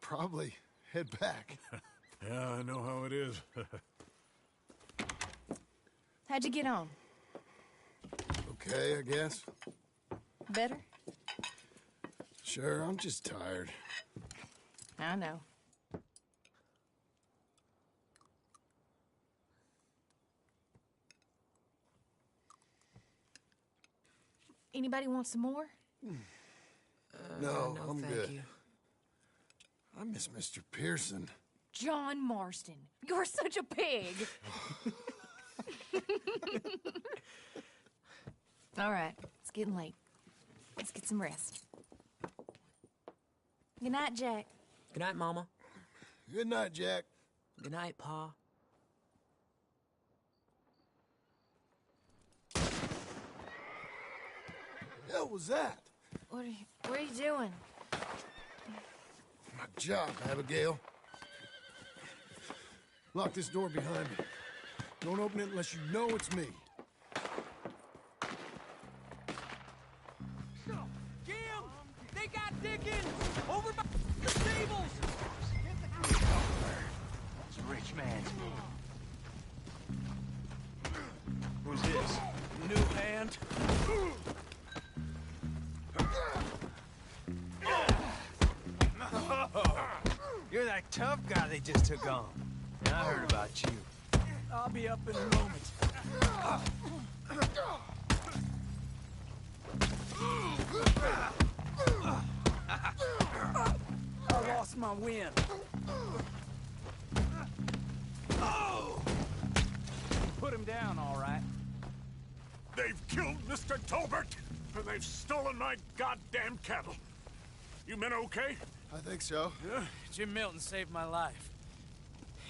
probably head back. Yeah, I know how it is. How'd you get on? Okay, I guess. Better? Sure, I'm just tired. I know. Anybody want some more? No, no, I'm thank good. you. I miss Mr. Pearson. John Marston, you're such a pig. All right, it's getting late. Let's get some rest. Good night, Jack. Good night, Mama. Good night, Jack. Good night, Pa. Hell was that? What are you doing? My job, Abigail. Lock this door behind me. Don't open it unless you know it's me. Jim! They got Dickens! Over by the stables! It's a rich man's man. Who's this? New hand? You're that tough guy they just took on. I heard about you. I'll be up in a moment. I lost my wind. Put him down, all right. They've killed Mr. Tolbert, and they've stolen my goddamn cattle. You men okay? I think so. Yeah? Jim Milton saved my life.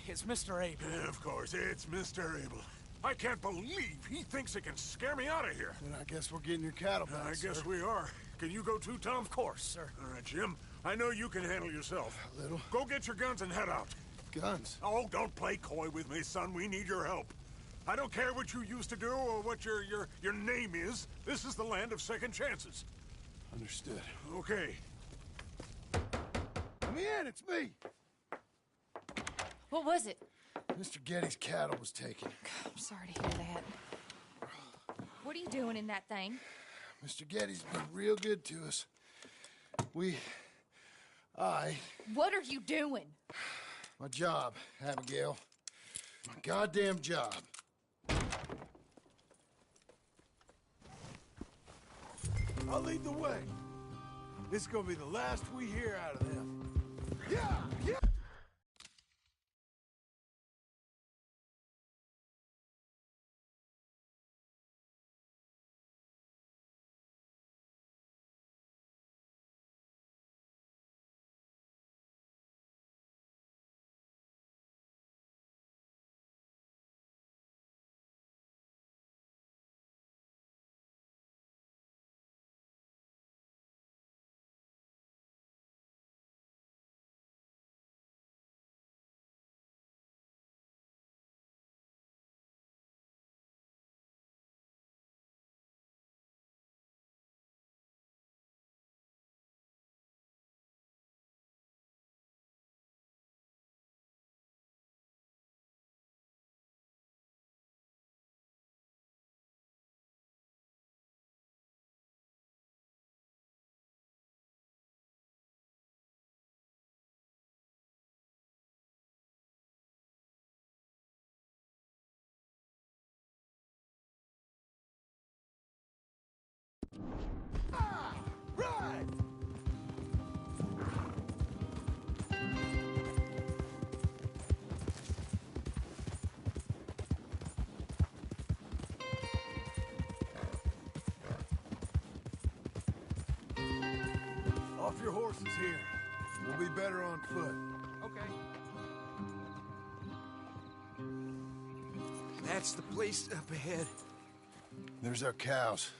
It's Mr. Abel. Yeah, of course, it's Mr. Abel. I can't believe he thinks he can scare me out of here. Then I guess we're getting your cattle back, I guess sir. we are. Can you go too, Tom? Of course, sir. All right, Jim. I know you can handle yourself. A little. Go get your guns and head out. Guns. Oh, don't play coy with me, son. We need your help. I don't care what you used to do or what your name is. This is the land of second chances. Understood. Okay. Let me in, it's me! What was it? Mr. Getty's cattle was taken. I'm sorry to hear that. What are you doing in that thing? Mr. Getty's been real good to us. What are you doing? My job, Abigail. My goddamn job. I'll lead the way. This is gonna be the last we hear out of them. Yeah! Yeah! Right! Off your horses here. We'll be better on foot. Okay. That's the place up ahead. There's our cows.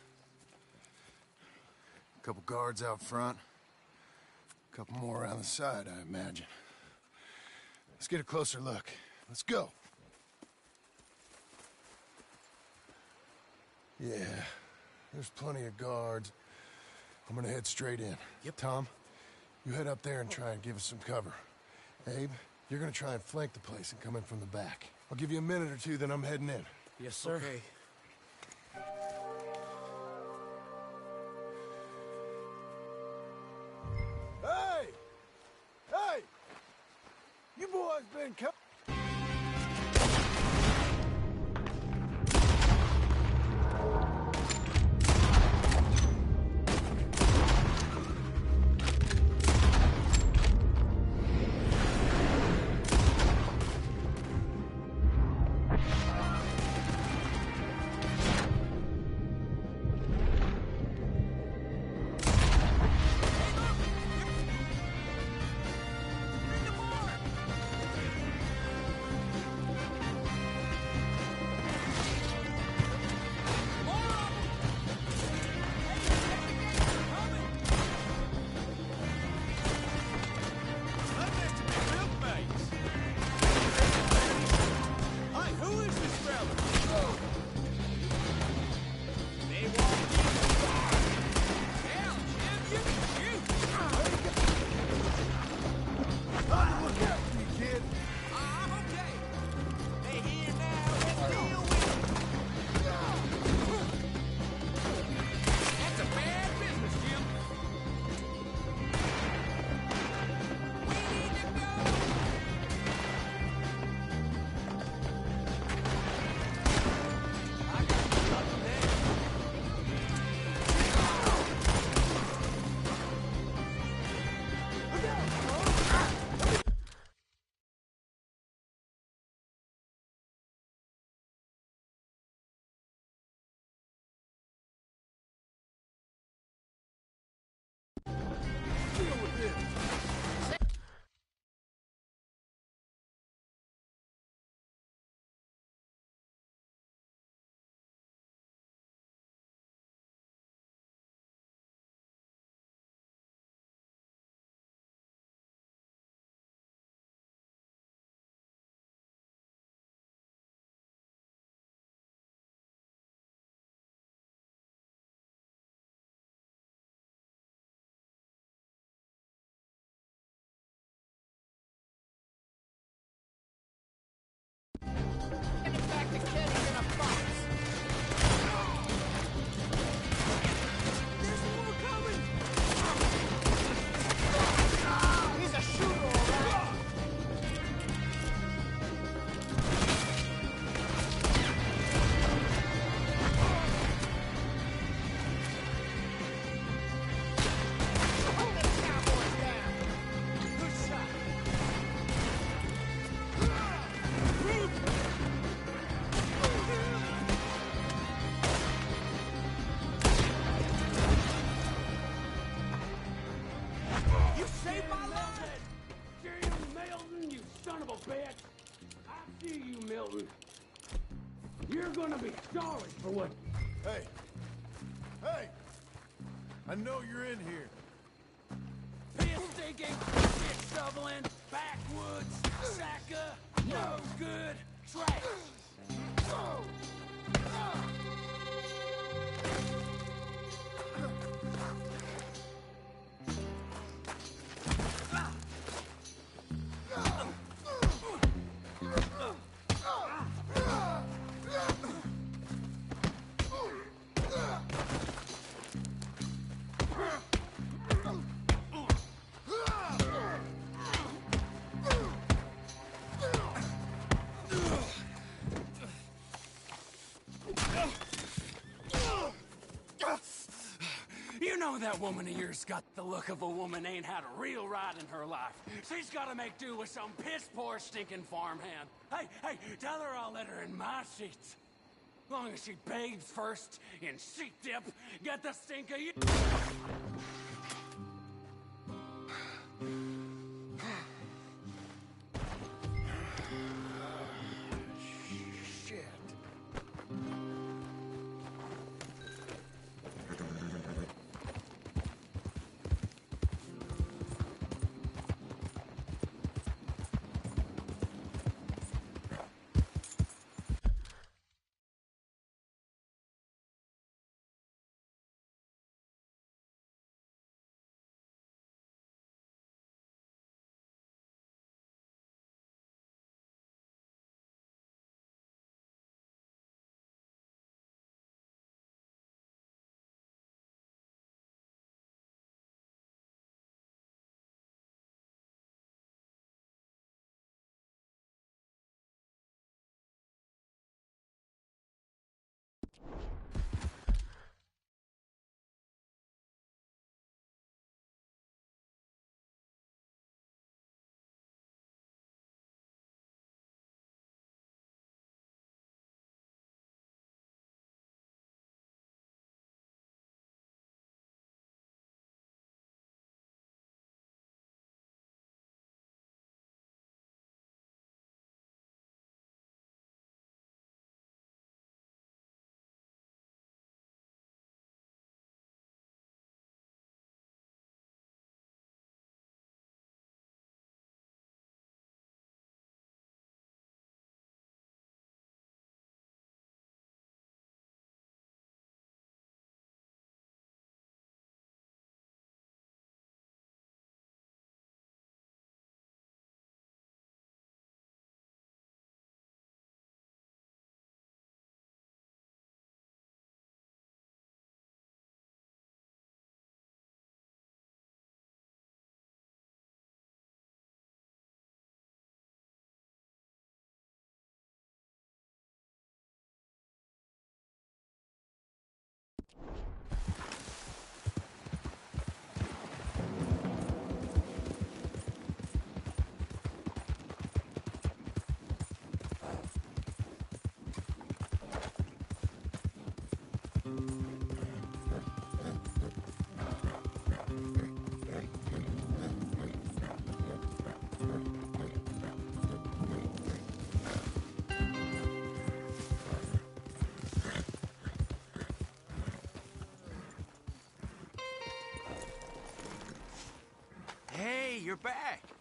A couple guards out front. A couple more around the side, I imagine. Let's get a closer look. Let's go. Yeah, there's plenty of guards. I'm gonna head straight in. Yep. Tom, You head up there and try and give us some cover. Abe, you're gonna try and flank the place and come in from the back. I'll give you a minute or two, then I'm heading in. Yes, sir. Okay. Hey! Hey! You boys been You're gonna be sorry for what... Hey! Hey! I know you're in here. Piss stinking, shit shoveling, backwoods, sacker, no good, trash. You know that woman of yours got the look of a woman ain't had a real ride in her life. She's gotta make do with some piss-poor stinking farmhand. Hey, tell her I'll let her in my sheets. Long as she bathes first in sheet dip, get the stink of you.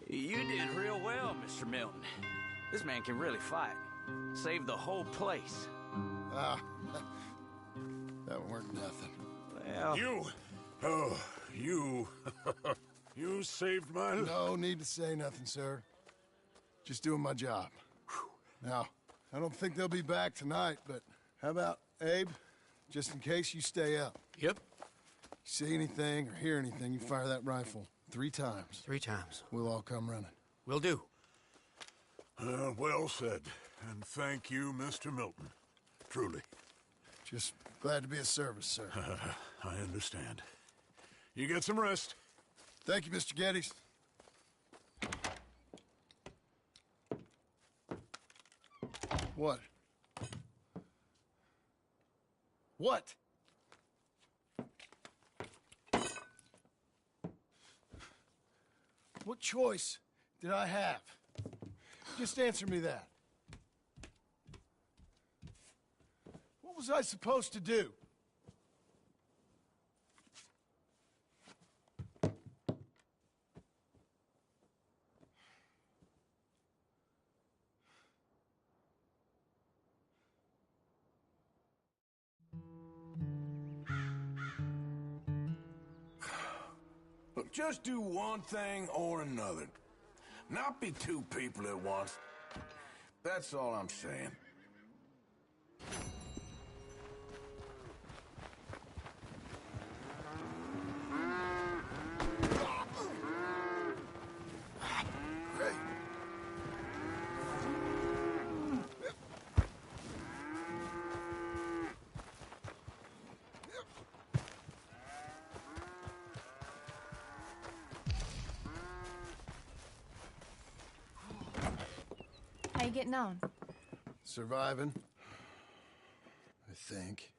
You did real well, Mr. Milton. This man can really fight. Saved the whole place. Ah, that weren't nothing. Well... You, you saved my life. No need to say nothing, sir. Just doing my job. Now, I don't think they'll be back tonight, but how about, Abe? Just in case you stay up. Yep. See anything or hear anything, you fire that rifle 3 times. 3 times. We'll all come running. Will do. Well said. And thank you, Mr. Milton. Truly. Just glad to be of service, sir. I understand. You get some rest. Thank you, Mr. Geddes. What? What? What choice did I have? Just answer me that. What was I supposed to do? Look, just do one thing or another. Not be 2 people at once. That's all I'm saying. Great. How you getting on? Surviving. I think.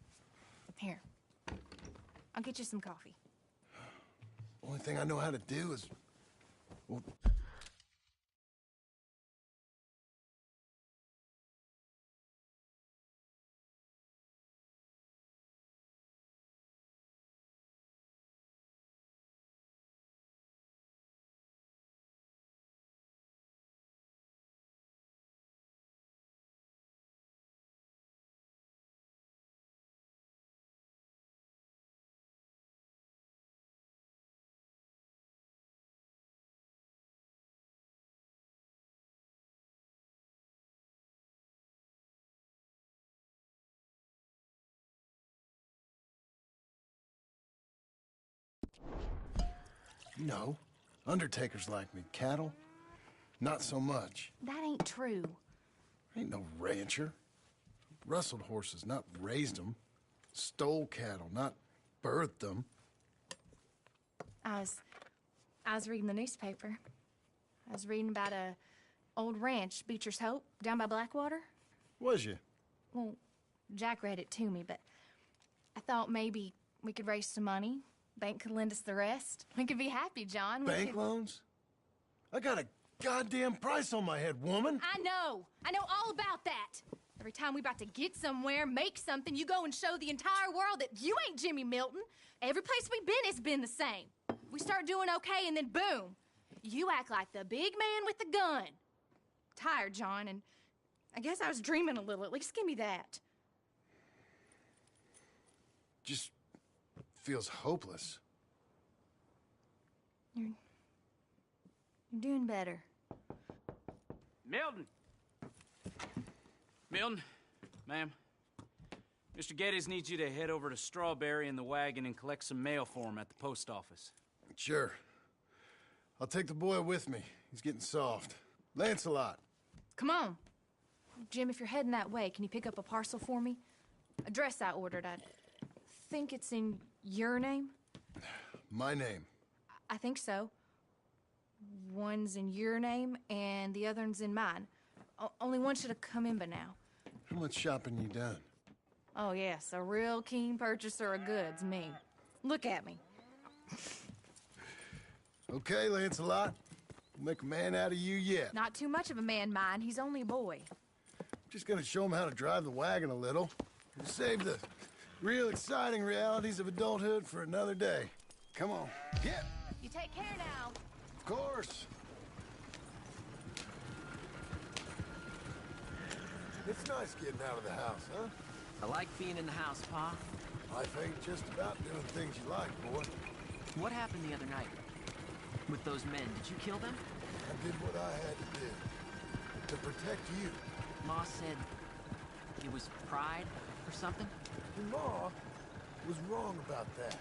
Here. I'll get you some coffee. Only thing I know how to do is... Well, no. Undertakers like me. Cattle? Not so much. That ain't true. Ain't no rancher. Rustled horses, not raised them. Stole cattle, not birthed them. I was reading the newspaper. I was reading about a old ranch, Beecher's Hope, down by Blackwater. Was you? Well, Jack read it to me, but I thought maybe we could raise some money. Bank could lend us the rest. We could be happy, John. Bank loans? I got a goddamn price on my head, woman. I know all about that. Every time we about to get somewhere, make something, you go and show the entire world that you ain't Jimmy Milton. Every place we've been, it's been the same. We start doing okay, and then boom, you act like the big man with the gun. Tired, John, and I guess I was dreaming a little. At least give me that. Just feels hopeless. You're doing better. Milton! Milton, ma'am. Mr. Geddes needs you to head over to Strawberry in the wagon and collect some mail for him at the post office. Sure. I'll take the boy with me. He's getting soft. Lancelot. Come on. Jim, if you're heading that way, can you pick up a parcel for me? A dress I ordered. I think it's in your name? My name. I think so. One's in your name, and the other one's in mine. Only one should have come in by now. How much shopping you done? Oh, yes, a real keen purchaser of goods, me. Look at me. Okay, Lancelot. We'll make a man out of you yet. Not too much of a man, mine. He's only a boy. Just gonna show him how to drive the wagon a little. We'll save the real exciting realities of adulthood for another day. Come on, get. You take care now. Of course. It's nice getting out of the house, huh? I like being in the house, Pa. Life ain't just about doing things you like, boy. What happened the other night? With those men, did you kill them? I did what I had to do. To protect you. Ma said it was pride or something? Your Ma was wrong about that.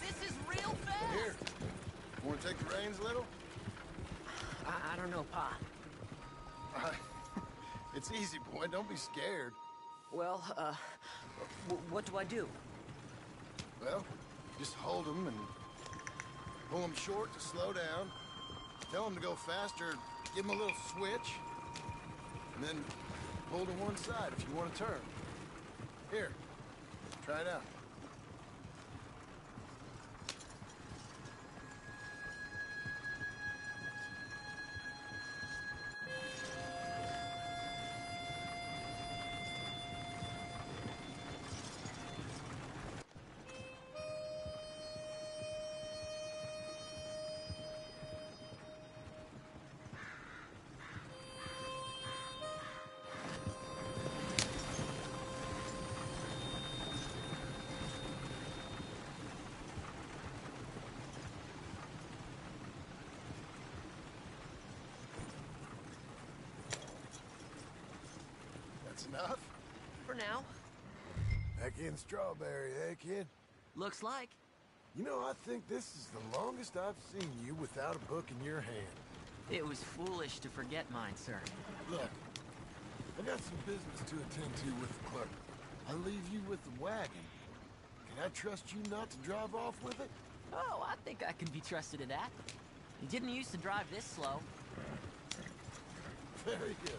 This is real fast! Here. Want to take the reins a little? I don't know, Pa. It's easy, boy. Don't be scared. Well, what do I do? Well, just hold them and pull them short to slow down. Tell them to go faster. Give them a little switch. And then pull to one side if you want to turn. Here. Try it out. That's enough? For now. Back in Strawberry, eh, kid? Looks like. You know, I think this is the longest I've seen you without a book in your hand. It was foolish to forget mine, sir. Look, I got some business to attend to with the clerk. I'll leave you with the wagon. Can I trust you not to drive off with it? Oh, I think I can be trusted to that. You didn't used to drive this slow. Very good.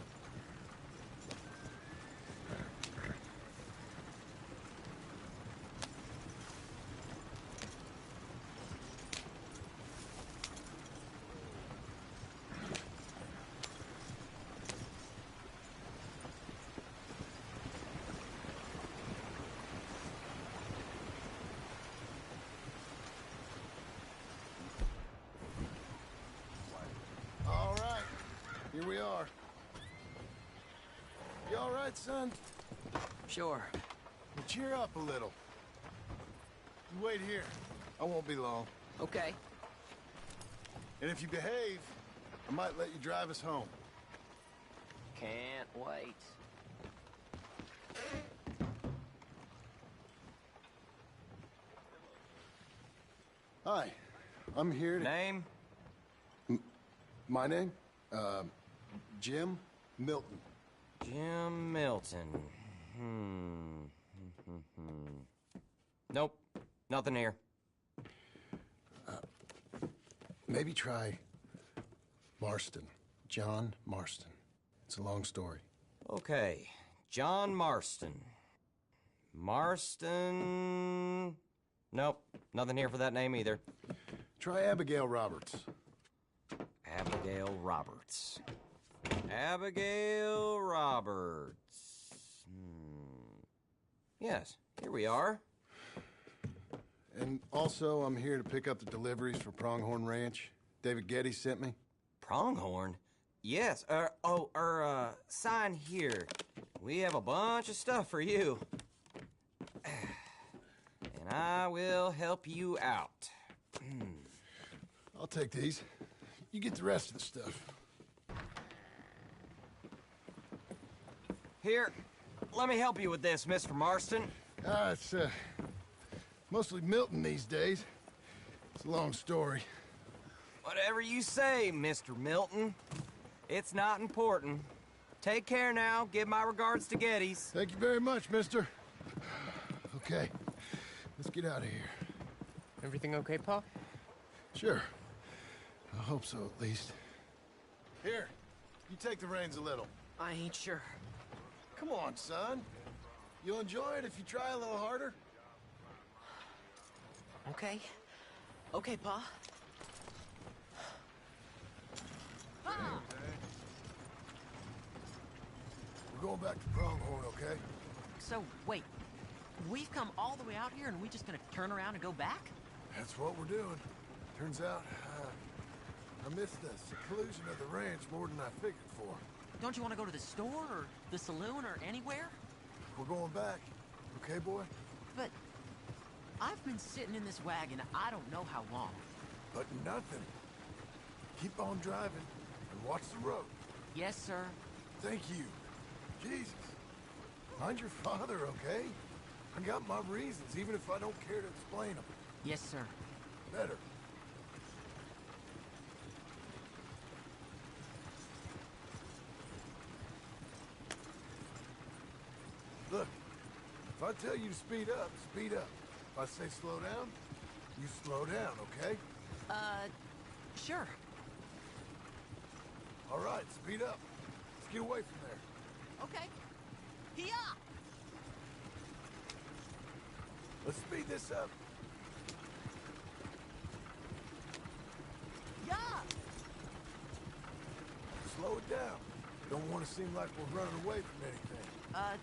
All right, here we are. You all right, son? Sure. Well, cheer up a little. You wait here. I won't be long. Okay. And if you behave, I might let you drive us home. Can't wait. Hi, I'm here to... Name? My name? Jim Milton. Jim Milton. Nope. Nothing here. Maybe try Marston. John Marston. It's a long story. Okay. John Marston. Marston... Nope. Nothing here for that name either. Try Abigail Roberts. Abigail Roberts. Abigail Roberts. Yes, here we are. And also, I'm here to pick up the deliveries for Pronghorn Ranch. David Getty sent me. Pronghorn? Yes, sign here. We have a bunch of stuff for you. And I will help you out. I'll take these. You get the rest of the stuff. Here, let me help you with this, Mr. Marston. It's, mostly Milton these days. It's a long story. Whatever you say, Mr. Milton. It's not important. Take care now. Give my regards to Geddes. Thank you very much, mister. Okay, let's get out of here. Everything okay, Pa? Sure. I hope so, at least. Here, you take the reins a little. I ain't sure. Come on, son. You'll enjoy it if you try a little harder. Okay. Okay, Pa. We're going back to Pronghorn, okay? So, wait. we've come all the way out here and we just gonna turn around and go back? That's what we're doing. Turns out, I missed the seclusion of the ranch more than I figured for. Don't you want to go to the store or the saloon or anywhere? We're going back. Okay, boy? But I've been sitting in this wagon I don't know how long. But nothing. Keep on driving and watch the road. Yes, sir. Thank you. Jesus. Find your father, okay? I got my reasons, even if I don't care to explain them. Yes, sir. Better. Look, if I tell you to speed up, speed up. If I say slow down, you slow down, okay? Sure. All right, speed up. Let's get away from there. Okay. Hiya! Let's speed this up. Yeah! Slow it down. Don't want to seem like we're running away from anything.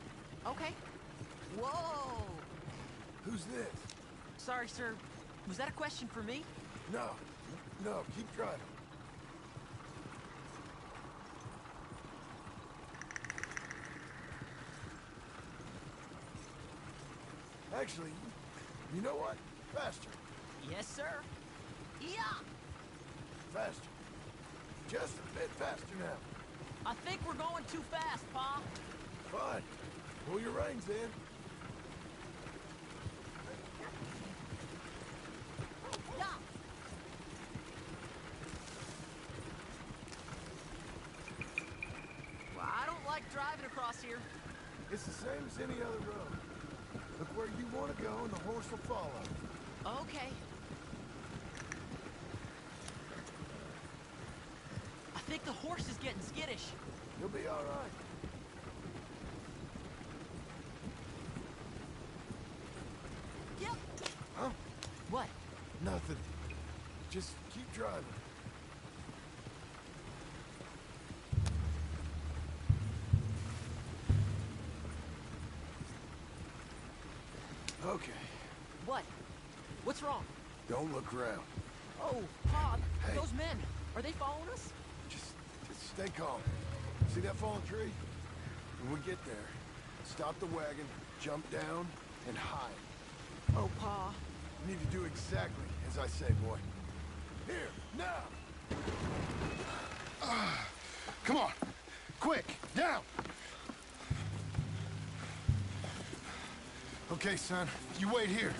Okay. Whoa! Who's this? Sorry, sir. Was that a question for me? No. No, keep driving. Actually, you know what? Faster. Yes, sir. Yeah! Faster. Just a bit faster now. I think we're going too fast, Pa. Fine. Pull your reins in. Yeah! Well, I don't like driving across here. It's the same as any other road. Look where you want to go and the horse will follow. Okay. I think the horse is getting skittish. You'll be all right. Yep. Huh? What? Nothing. Just keep driving. Okay. What? What's wrong? Don't look around. Oh, Pa, Hey. those men, are they following us? Just stay calm. See that fallen tree? When we get there, stop the wagon, jump down, and hide. Oh, Pa. You need to do exactly as I say, boy. Here, now! Come on! Quick, down! Okay, son, you wait here.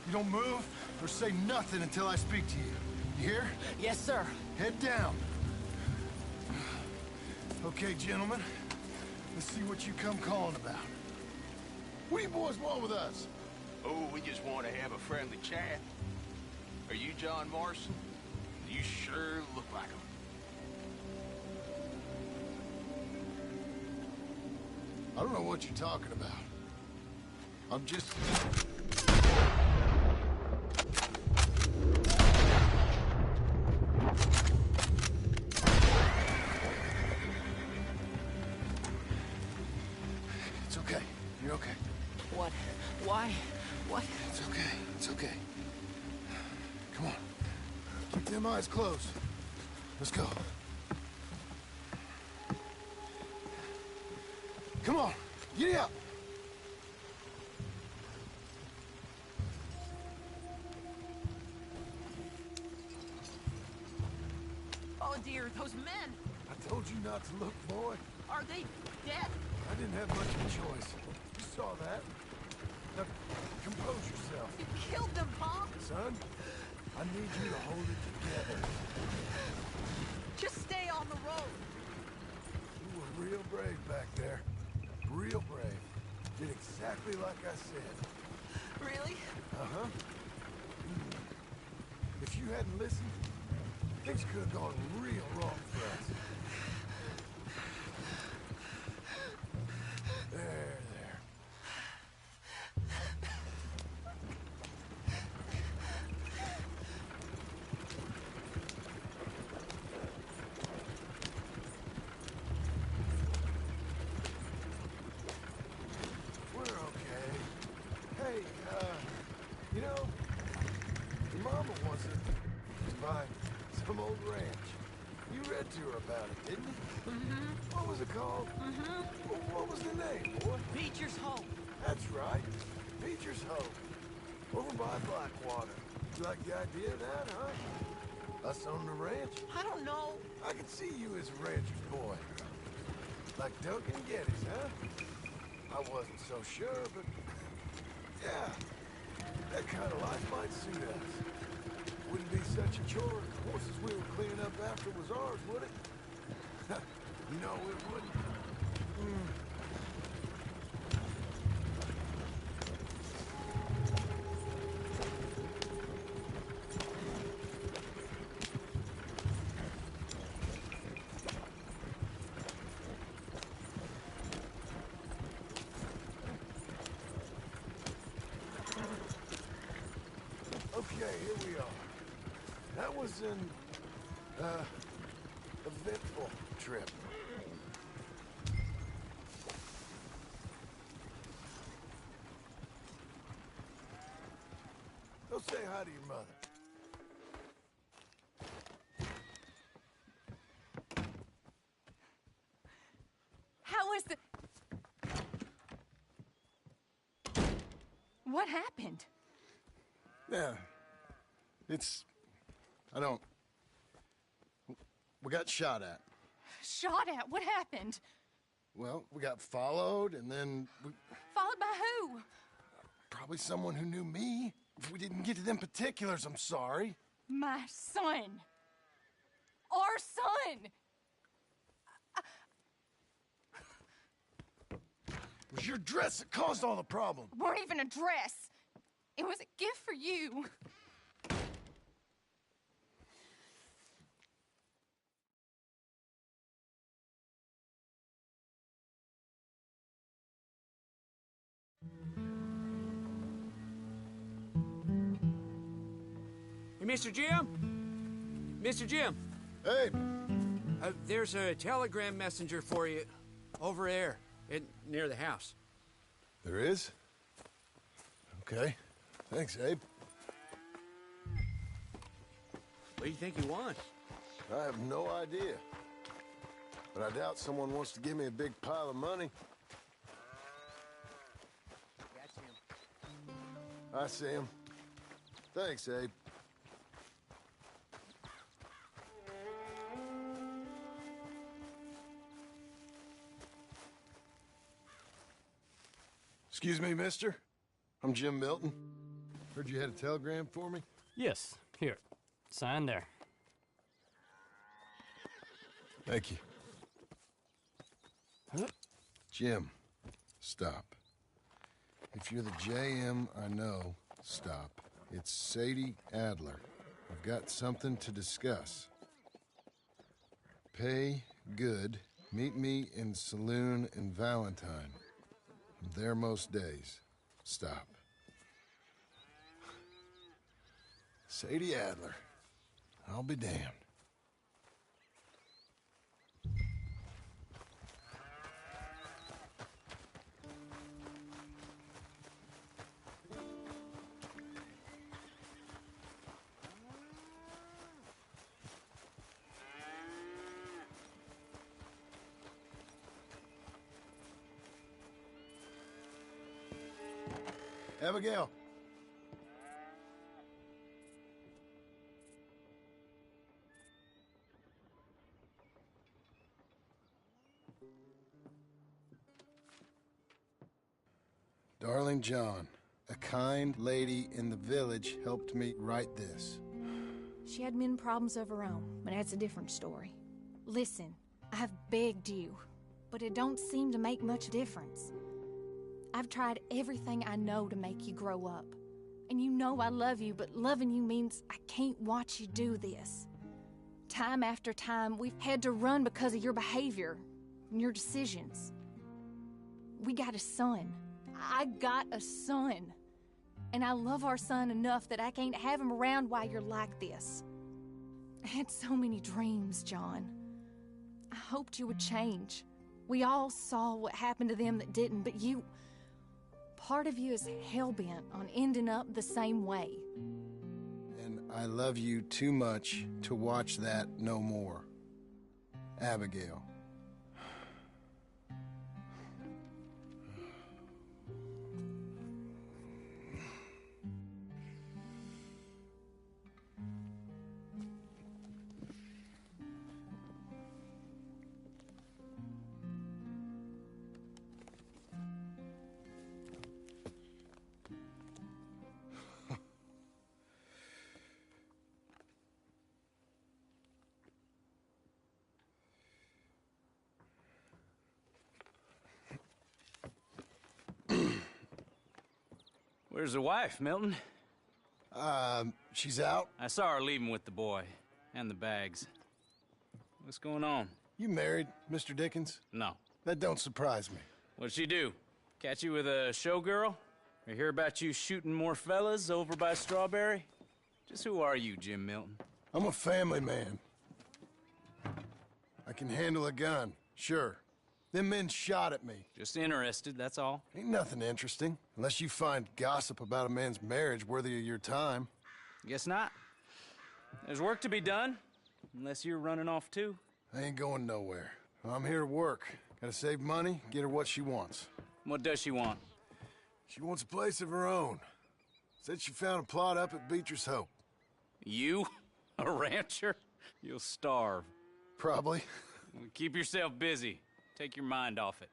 You don't move or say nothing until I speak to you. You hear? Yes, sir. Head down. Okay, gentlemen. Let's see what you come calling about. What do you boys want with us? Oh, we just want to have a friendly chat. Are you John Morrison? You sure look like him. I don't know what you're talking about. I'm just... It's okay. You're okay. What? Why? What? It's okay. It's okay. Come on. Keep them eyes closed. Let's go. Come on. Giddy up. Oh, dear, those men. I told you not to look, boy. Are they dead? I didn't have much of a choice. You saw that. Now, compose yourself. You killed them, Pa. Son, I need you to hold it together. Just stay on the road. You were real brave back there. Real brave. Did exactly like I said. Really? Uh-huh. If you hadn't listened, things could have gone real wrong for us. There. We're okay. about it, didn't he? Mm-hmm. What was it called? Mm-hmm. What was the name, boy? Beecher's Hope. That's right. Beecher's Hope. Over by Blackwater. You like the idea of that, huh? Us on the ranch? I don't know. I could see you as a rancher's boy. Like Duncan Geddes, huh? I wasn't so sure, but... yeah. That kind of life might suit us. Wouldn't be such a chore if the horses we were cleaning up after was ours, would it? No, it wouldn't. Okay, here we are. That was an, eventful trip. Go say hi to your mother. How was the... What happened? Yeah. I don't... We got shot at. Shot at? What happened? Well, we got followed, and then we... Followed by who? Probably someone who knew me. If we didn't get to them particulars, I'm sorry. My son. Our son. It was your dress that caused all the problem. Weren't even a dress. It was a gift for you. Hey, Mr. Jim? Mr. Jim? Hey. There's a telegram messenger for you over there near the house. There is? Okay. Thanks, Abe. What do you think he wants? I have no idea. But I doubt someone wants to give me a big pile of money. That's him. I see him. Thanks, Abe. Excuse me, mister. I'm Jim Milton. Heard you had a telegram for me? Yes. Here. Sign there. Thank you. Jim, stop. If you're the JM I know, stop. It's Sadie Adler. I've got something to discuss. Pay good. Meet me in saloon in Valentine. I'm there most days. Stop. Sadie Adler. I'll be damned. Abigail. Darling John, a kind lady in the village helped me write this. She had men problems of her own, but that's a different story. Listen, I've begged you, but it don't seem to make much difference. I've tried everything I know to make you grow up. And you know I love you, but loving you means I can't watch you do this. Time after time, we've had to run because of your behavior and your decisions. We got a son. I got a son. And I love our son enough that I can't have him around while you're like this. I had so many dreams, John. I hoped you would change. We all saw what happened to them that didn't, but you... Part of you is hell-bent on ending up the same way. And I love you too much to watch that no more. Abigail. Where's the wife, Milton? She's out. I saw her leaving with the boy. And the bags. What's going on? You married, Mr. Dickens? No. That don't surprise me. What'd she do? Catch you with a showgirl? Or hear about you shooting more fellas over by Strawberry? Just who are you, Jim Milton? I'm a family man. I can handle a gun, sure. Them men shot at me. Just interested, that's all. Ain't nothing interesting, unless you find gossip about a man's marriage worthy of your time. Guess not. There's work to be done, unless you're running off too. I ain't going nowhere. I'm here to work. Gotta save money, get her what she wants. What does she want? She wants a place of her own. Said she found a plot up at Beecher's Hope. You? A rancher? You'll starve. Probably. Keep yourself busy. Take your mind off it.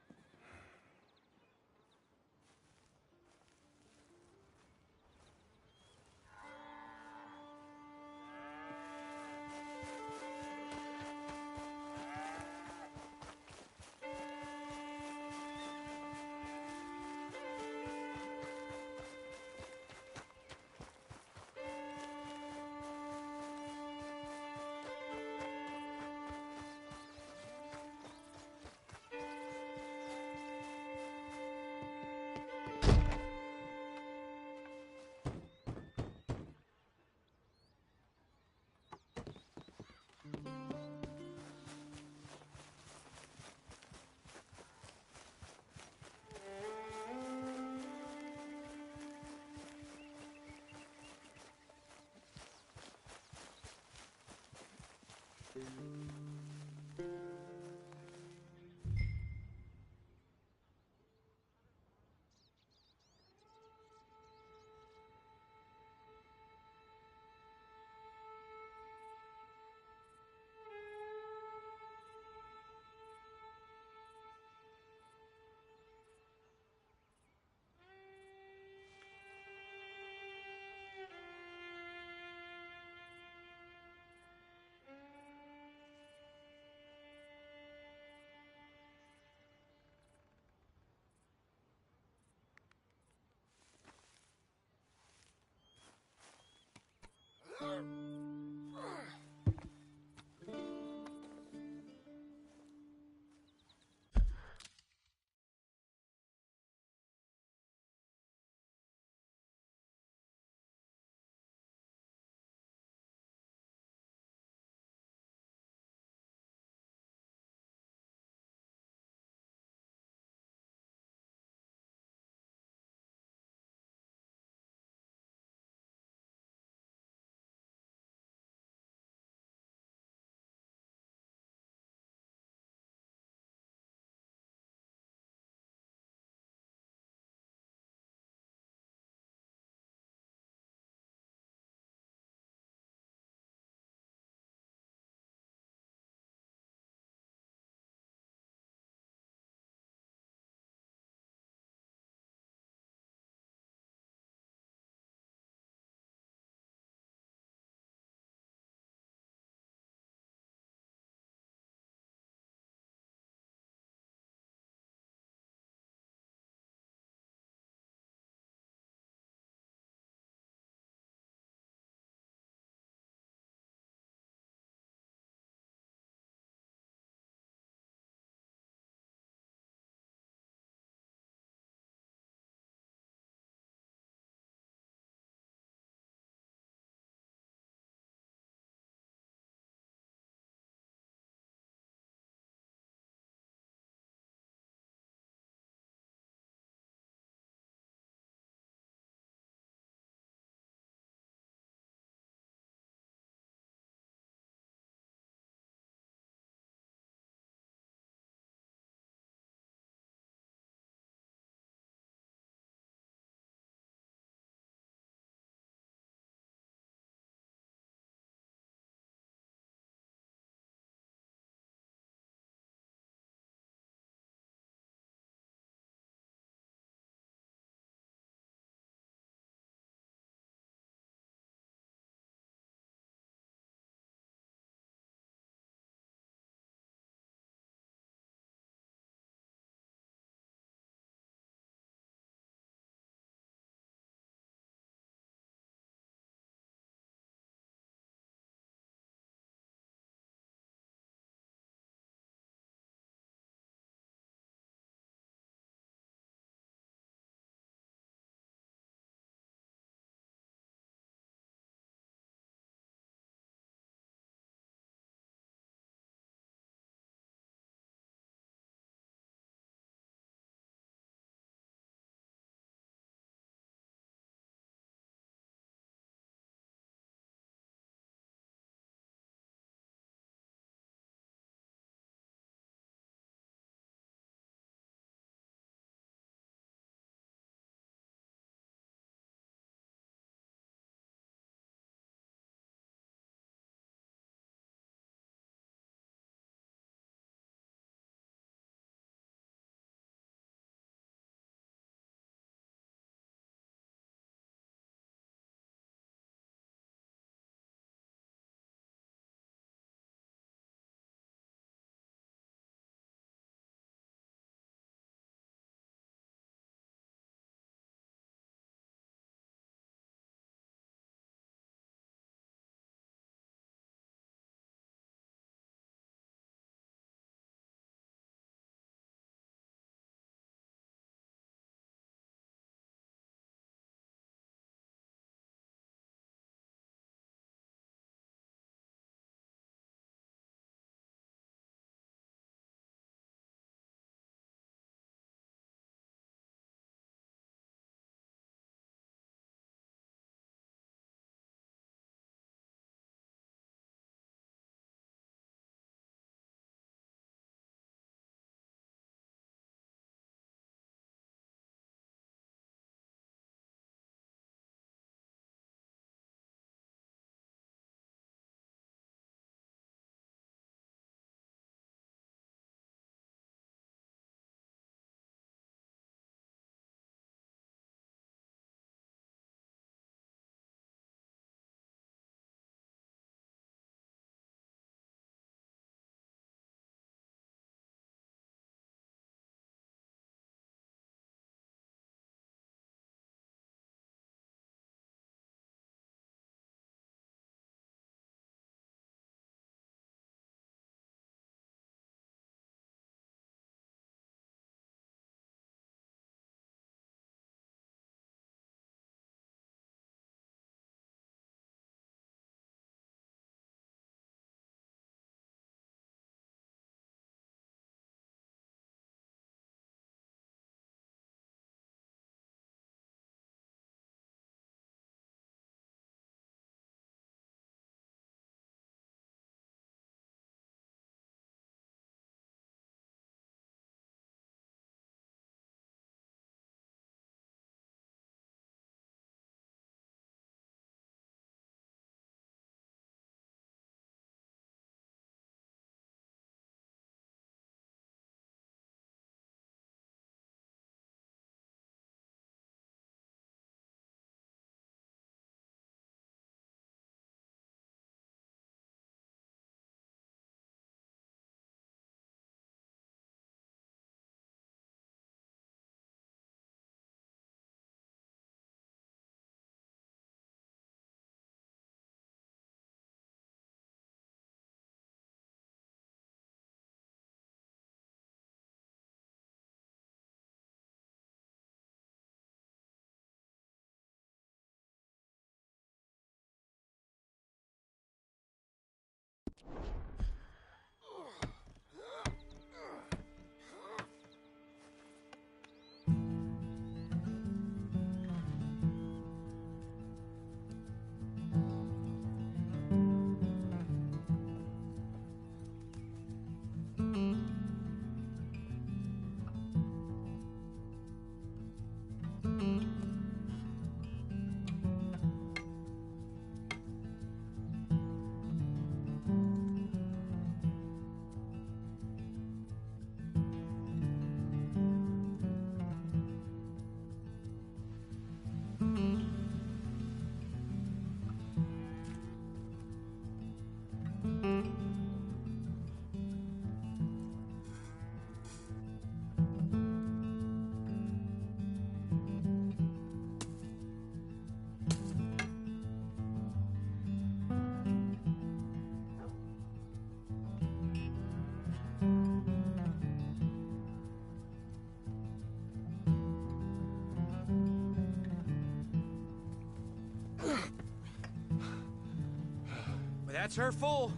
That's her full.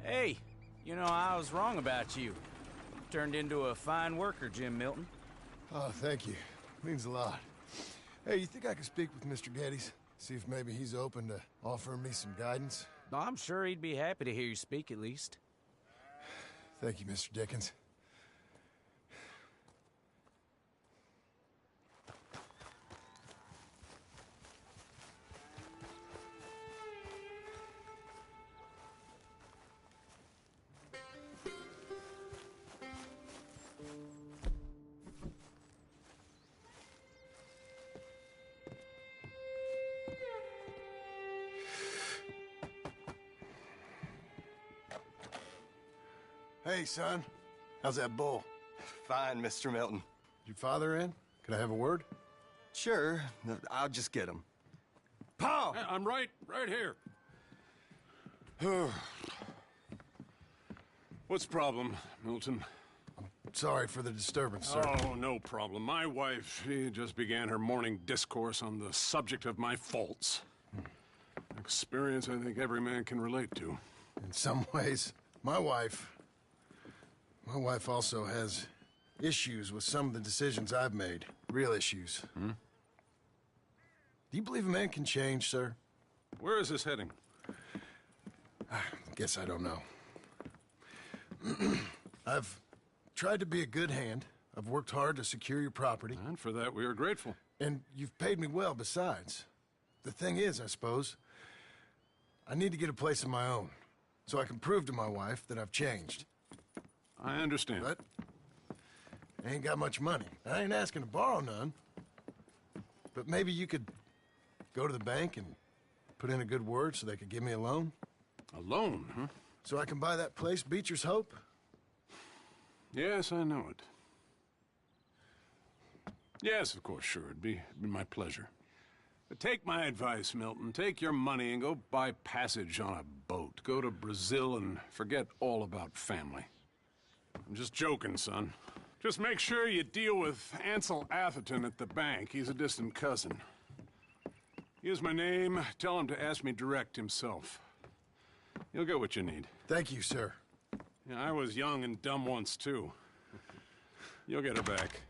Hey, you know, I was wrong about you. Turned into a fine worker, Jim Milton. Oh, thank you. Means a lot. Hey, you think I could speak with Mr. Geddes? See if maybe he's open to offering me some guidance? I'm sure he'd be happy to hear you speak, at least. Thank you, Mr. Dickens. Hey, son. How's that bull? Fine, Mr. Milton. Your father in? Can I have a word? Sure. I'll just get him. Pa! I'm right here. What's the problem, Milton? Sorry for the disturbance, sir. Oh, no problem. My wife, she just began her morning discourse on the subject of my faults. Experience I think every man can relate to. In some ways, my wife also has issues with some of the decisions I've made. Real issues. Hmm? Do you believe a man can change, sir? Where is this heading? Guess I don't know. I've tried to be a good hand. I've worked hard to secure your property. And for that, we are grateful. And you've paid me well besides. The thing is, I suppose, I need to get a place of my own, so I can prove to my wife that I've changed. I understand. But I ain't got much money. I ain't asking to borrow none. But maybe you could go to the bank and put in a good word so they could give me a loan? A loan, huh? So I can buy that place, Beecher's Hope? Yes, I know it. Yes, of course, sure. It'd be my pleasure. But take my advice, Milton. Take your money and go buy passage on a boat. Go to Brazil and forget all about family. I'm just joking, son. Just make sure you deal with Ansel Atherton at the bank. He's a distant cousin. Here's my name. Tell him to ask me direct himself. You'll get what you need. Thank you, sir. Yeah, I was young and dumb once, too. You'll get it back.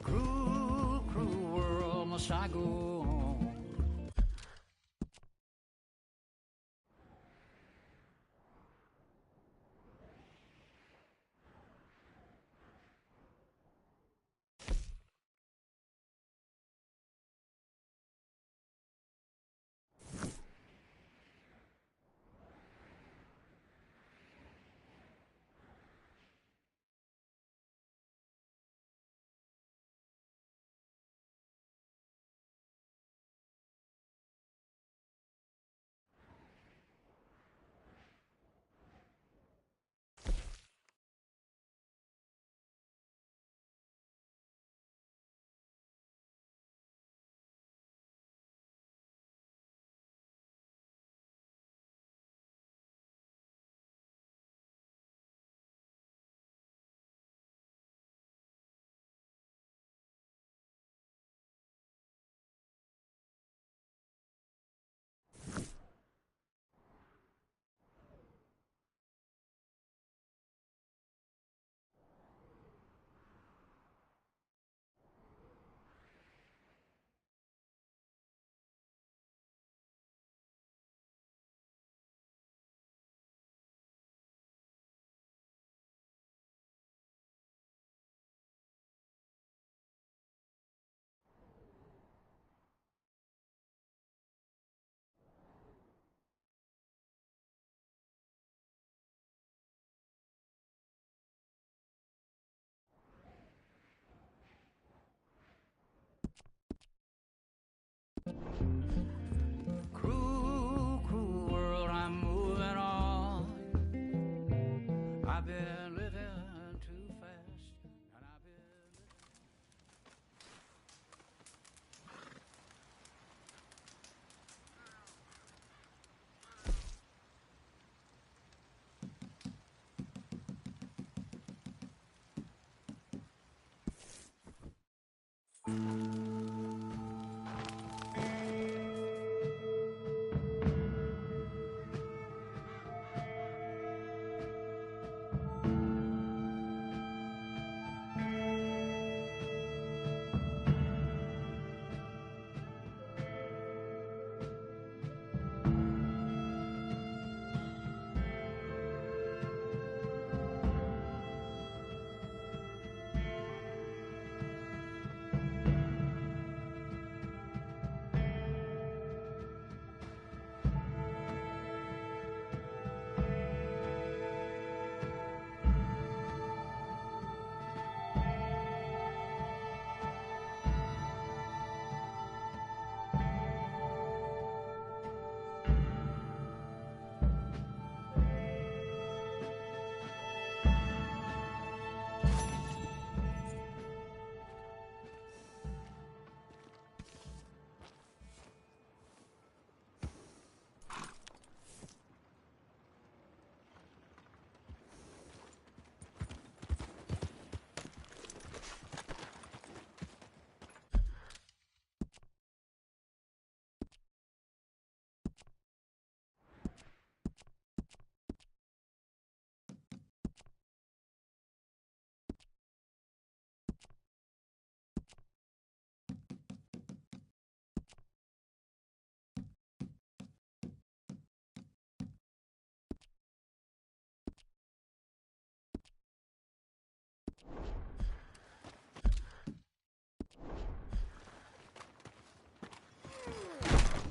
Cruel, cruel world, must I go Cruel, cruel world, I'm moving on. I've been living too fast, and I've been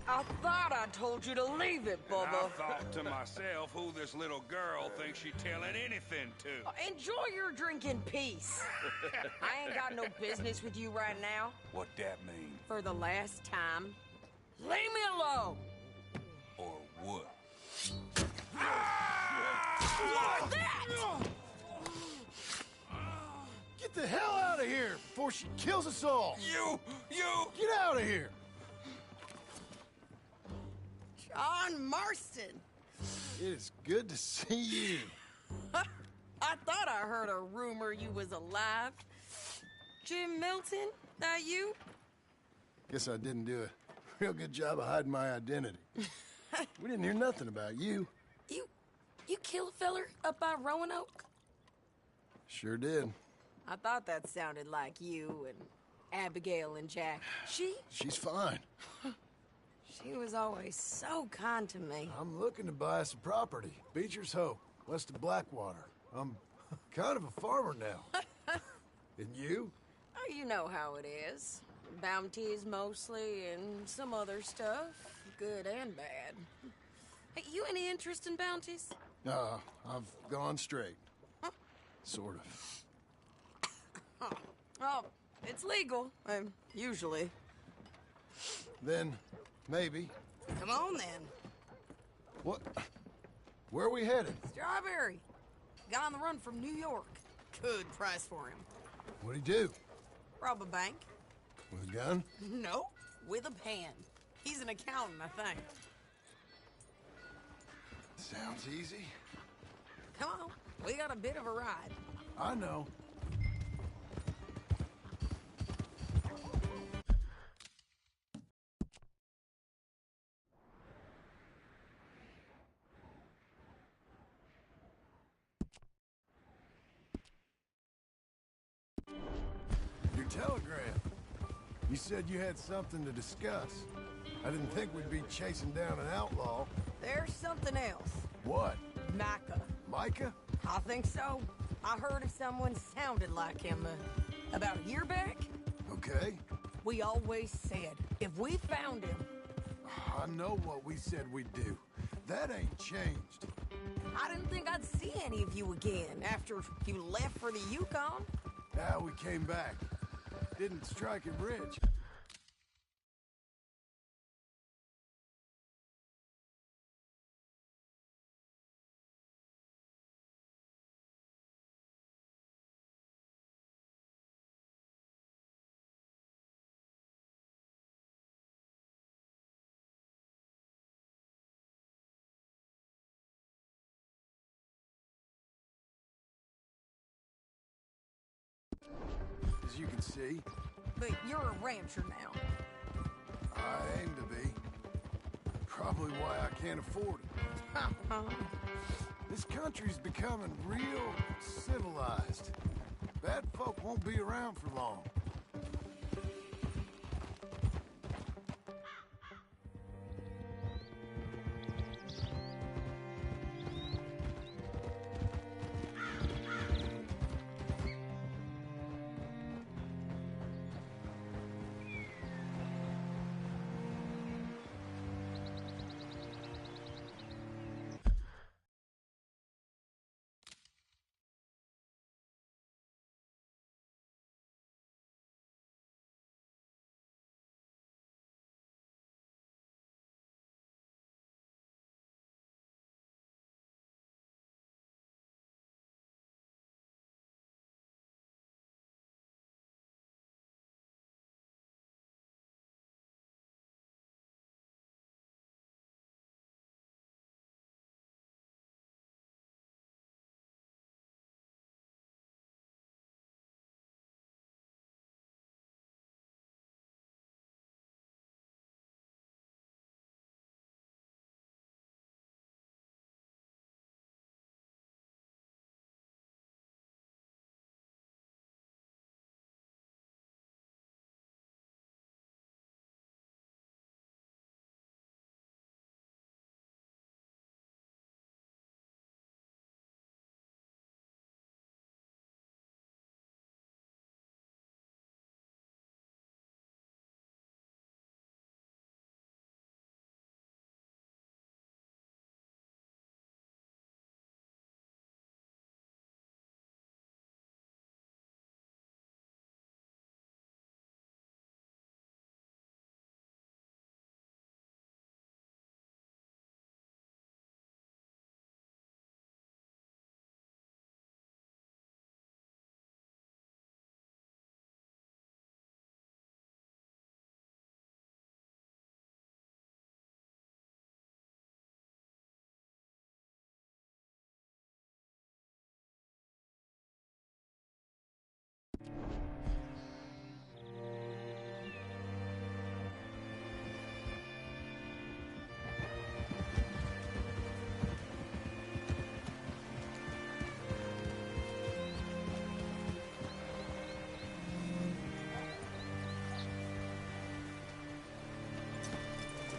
I thought I told you to leave it, Bubba. And I thought to myself who this little girl thinks she telling anything to. Enjoy your drink in peace. I ain't got no business with you right now. What that mean? For the last time, leave me alone. Or what? What's that? Get the hell out of here before she kills us all! You! Get out of here! John Marston. It is good to see you. I thought I heard a rumor you was alive. Jim Milton, that you? Guess I didn't do a real good job of hiding my identity. We didn't hear nothing about you. You kill a feller up by Roanoke? Sure did. I thought that sounded like you and Abigail and Jack. She's fine. She was always so kind to me. I'm looking to buy some property. Beecher's Hope, west of Blackwater. I'm kind of a farmer now. And you? Oh, you know how it is. Bounties mostly, and some other stuff, good and bad. Hey, you any interest in bounties? I've gone straight. Huh? Sort of. Oh, it's legal, usually. Then, maybe. Come on, then. What? Where are we headed? Strawberry. Guy on the run from New York. Good price for him. What'd he do? Rob a bank. With a gun? No, with a pen. He's an accountant, I think. Sounds easy. Come on, we got a bit of a ride. I know. Your telegram. You said you had something to discuss. I didn't think we'd be chasing down an outlaw. There's something else. What? Micah. Micah? I think so. I heard of someone sounded like him about a year back. Okay. We always said, if we found him... I know what we said we'd do. That ain't changed. I didn't think I'd see any of you again after you left for the Yukon. Now we came back. Didn't strike him rich. as you can see. But you're a rancher now. I aim to be. Probably why I can't afford it. This country's becoming real civilized. Bad folk won't be around for long.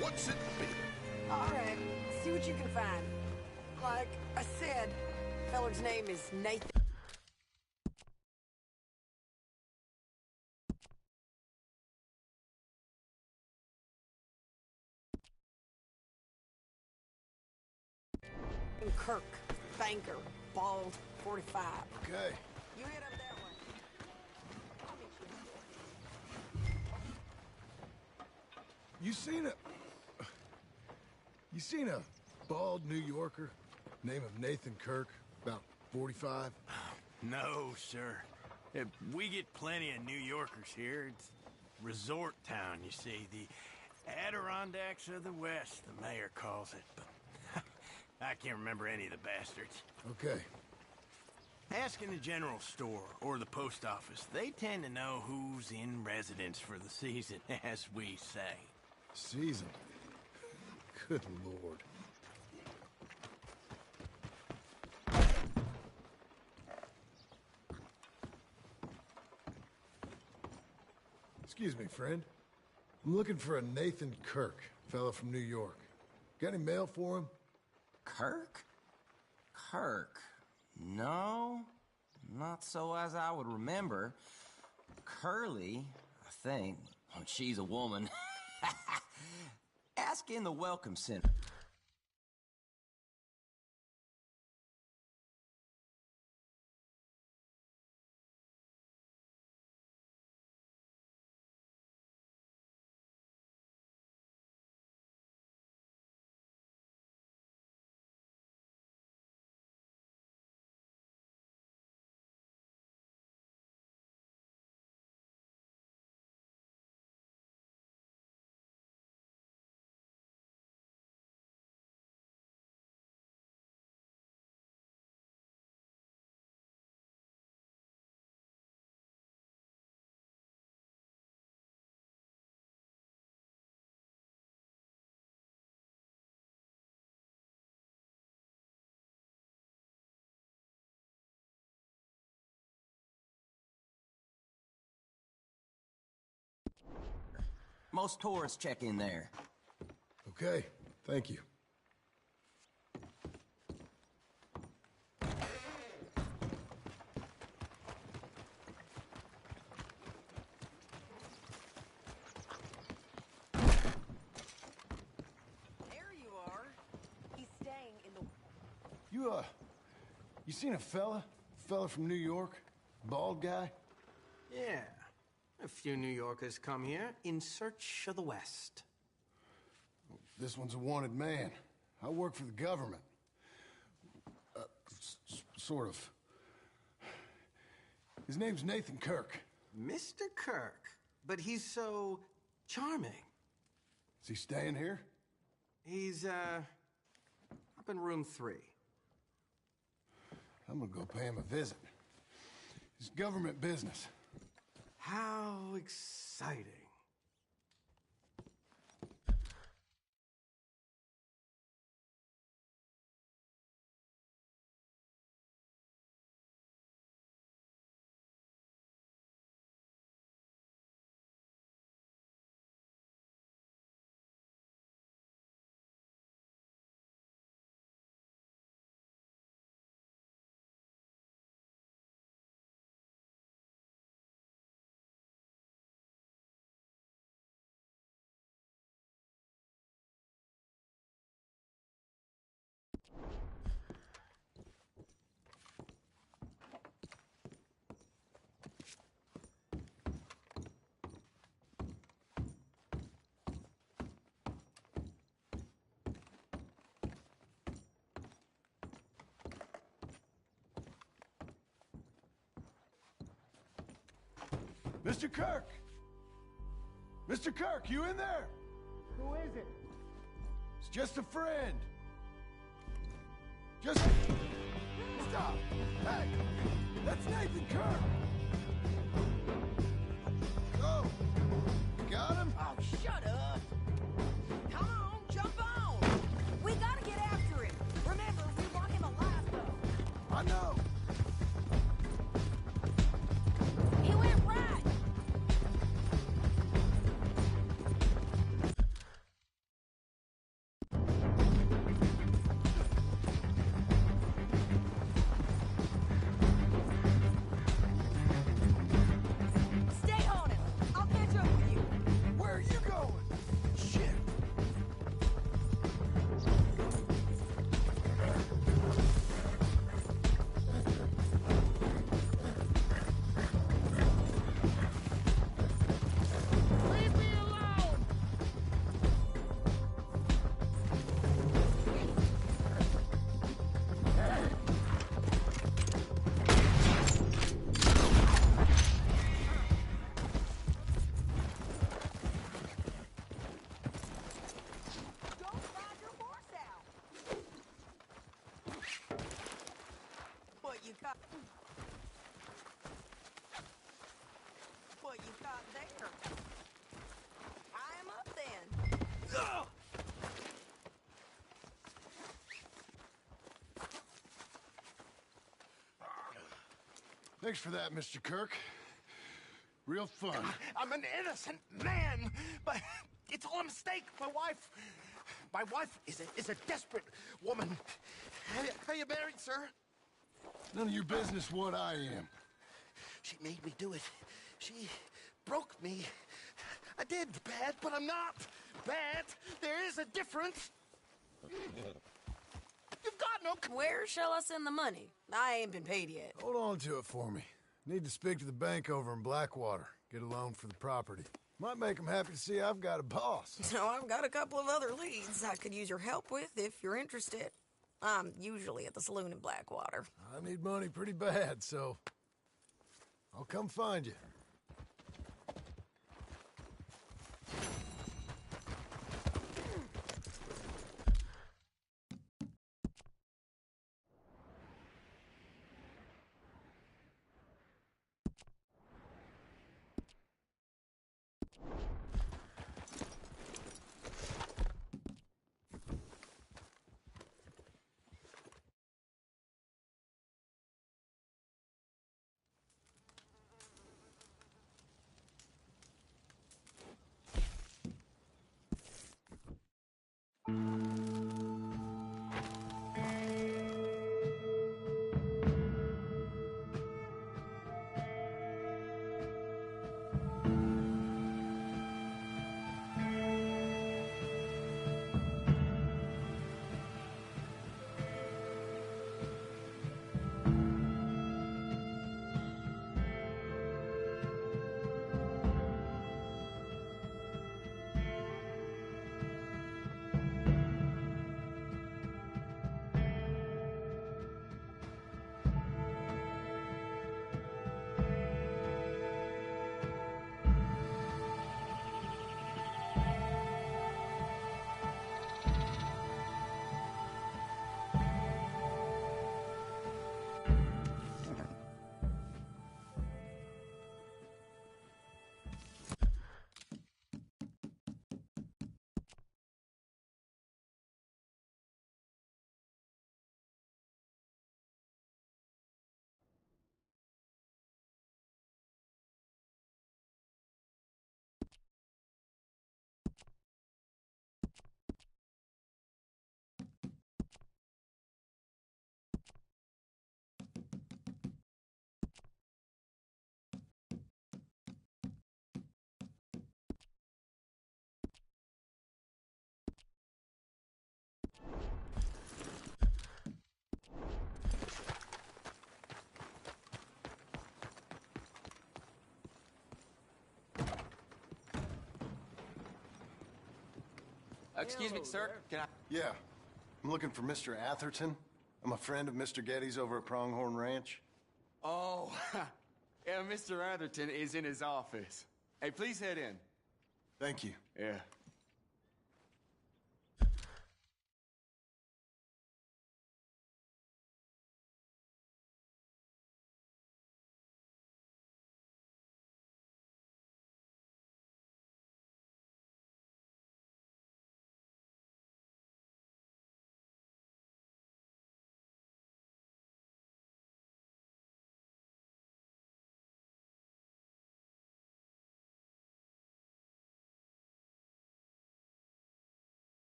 What's it be? All right, see what you can find. Like I said, feller's name is Nathan. Kirk, banker, bald, 45. Okay. You head up that way. I'll meet you. You seen a bald New Yorker, name of Nathan Kirk, about 45? No, sir. We get plenty of New Yorkers here. It's resort town, you see. The Adirondacks of the West, the mayor calls it. But I can't remember any of the bastards. Okay. Ask in the general store or the post office. They tend to know who's in residence for the season, as we say. Season? Good Lord. Excuse me, friend. I'm looking for a Nathan Kirk, fellow from New York. Got any mail for him? Kirk? Kirk? No, not so as I would remember. Curly, I think. Oh, she's a woman. Ask in the Welcome Center. Most tourists check in there. Okay, thank you. You seen a fella? Fella from New York? Bald guy? Yeah. A few New Yorkers come here in search of the West. This one's a wanted man. I work for the government. Sort of. His name's Nathan Kirk. Mr. Kirk? But he's so charming. Is he staying here? He's, up in room 3. I'm gonna go pay him a visit. It's government business. How exciting. Mr. Kirk! Mr. Kirk, you in there? Who is it? It's just a friend. Just... Stop! Hey! That's Nathan Kirk! Go! Got him? Oh, shut up! Come on, jump on! We gotta get after him. Remember, we want him alive, though. I know! He went right! Stay on him! I'll catch up with you! Where are you going? Shit! Leave me alone! Don't ride your horse out! What you got? What you got there? Tie him up then. Thanks for that, Mr. Kirk. Real fun. I'm an innocent man, but it's all a mistake. My wife is a desperate woman. Are you married, sir? None of your business what I am. She made me do it. She broke me. I did bad, but I'm not bad. There is a difference. You've got no... Where shall I send the money? I ain't been paid yet. Hold on to it for me. Need to speak to the bank over in Blackwater. Get a loan for the property. Might make them happy to see I've got a boss. So I've got a couple of other leads I could use your help with if you're interested. I'm usually at the saloon in Blackwater. I need money pretty bad, so I'll come find you. Excuse me, sir. Can I... Yeah. I'm looking for Mr. Atherton. I'm a friend of Mr. Getty's over at Pronghorn Ranch. Oh, yeah, Mr. Atherton is in his office. Hey, please head in. Thank you. Yeah.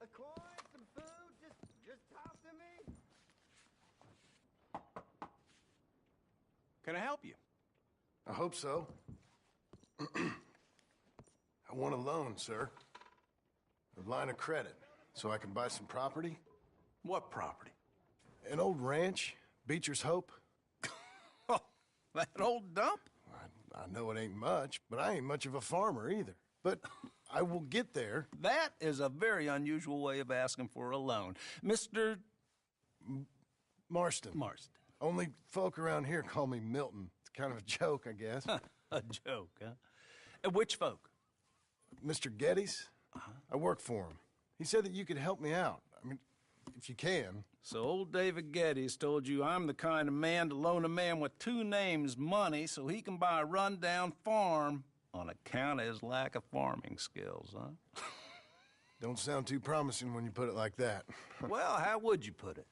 A coin, some food, just talk to me. Can I help you? I hope so. I want a loan, sir. A line of credit, so I can buy some property. What property? An old ranch, Beecher's Hope. Oh, that old dump? I know it ain't much, but I ain't much of a farmer either. But I will get there. That is a very unusual way of asking for a loan. Mr. Marston. Marston. Only folk around here call me Milton. It's kind of a joke, I guess. A joke, huh? Which folk? Mr. Getty's. I work for him. He said that you could help me out. I mean, if you can. So old David Getty's told you I'm the kind of man to loan a man with two names money so he can buy a rundown farm on account of his lack of farming skills, huh? Don't sound too promising when you put it like that. Well, how would you put it?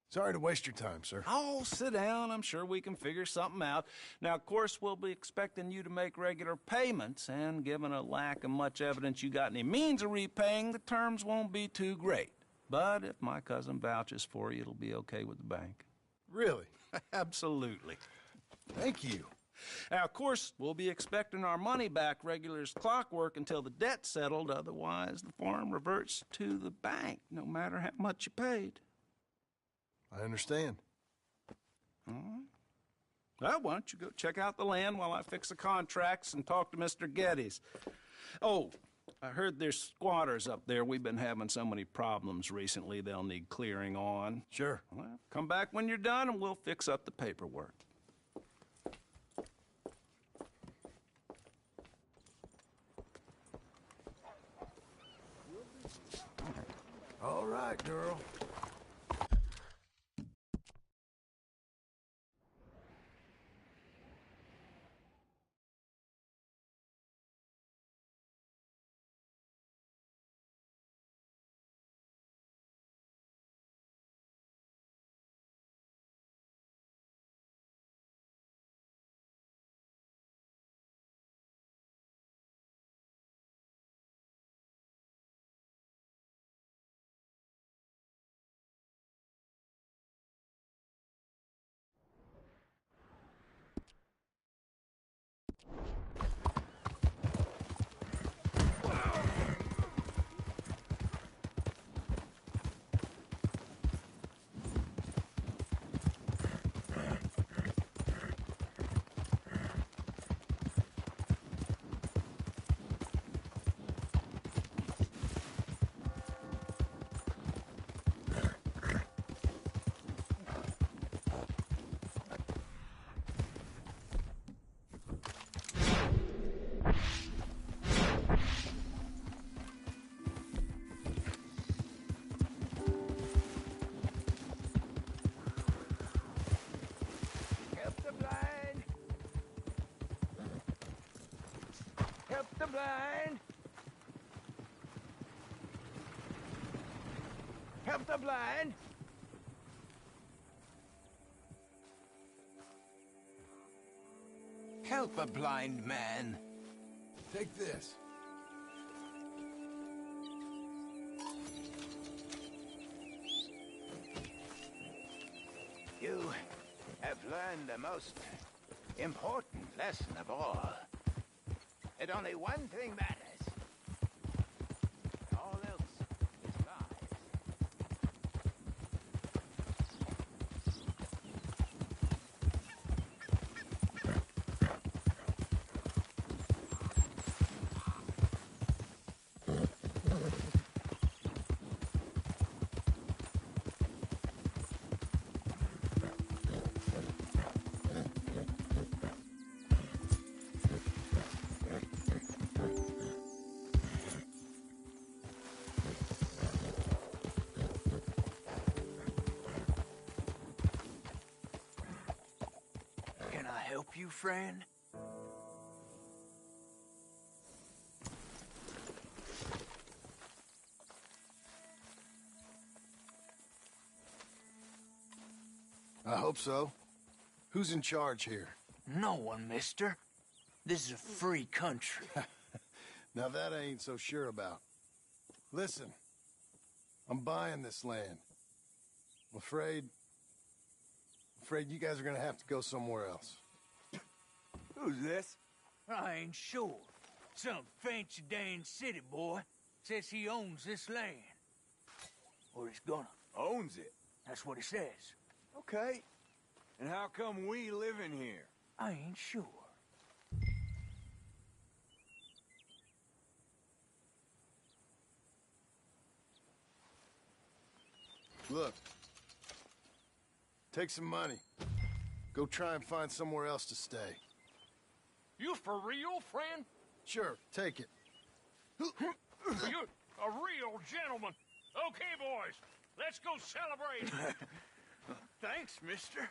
Sorry to waste your time, sir. Oh, sit down. I'm sure we can figure something out. Now, of course, we'll be expecting you to make regular payments, and given a lack of much evidence you got any means of repaying, the terms won't be too great. But if my cousin vouches for you, it'll be okay with the bank. Really? Absolutely. Thank you. Now, of course, we'll be expecting our money back regular as clockwork until the debt's settled. Otherwise, the farm reverts to the bank, no matter how much you paid. I understand. All right. Well, why don't you go check out the land while I fix the contracts and talk to Mr. Getty's. Oh, I heard there's squatters up there. We've been having so many problems recently, they'll need clearing on. Sure. Well, come back when you're done and we'll fix up the paperwork. All right, girl. blind. Help the blind. Help a blind man. Take this. You have learned the most important lesson of all. That only one thing matters. All else is lies. Can I help you, friend? I hope so. Who's in charge here? No one, mister. This is a free country. Now that I ain't so sure about. Listen, I'm buying this land. I'm afraid you guys are gonna have to go somewhere else. Who's this? I ain't sure. Some fancy Dan city boy says he owns this land. Or he's gonna. Owns it? That's what he says. Okay. And how come we live in here? I ain't sure. Look. Take some money. Go try and find somewhere else to stay. You for real, friend? Sure, take it. You're a real gentleman. Okay, boys, let's go celebrate. Thanks, mister.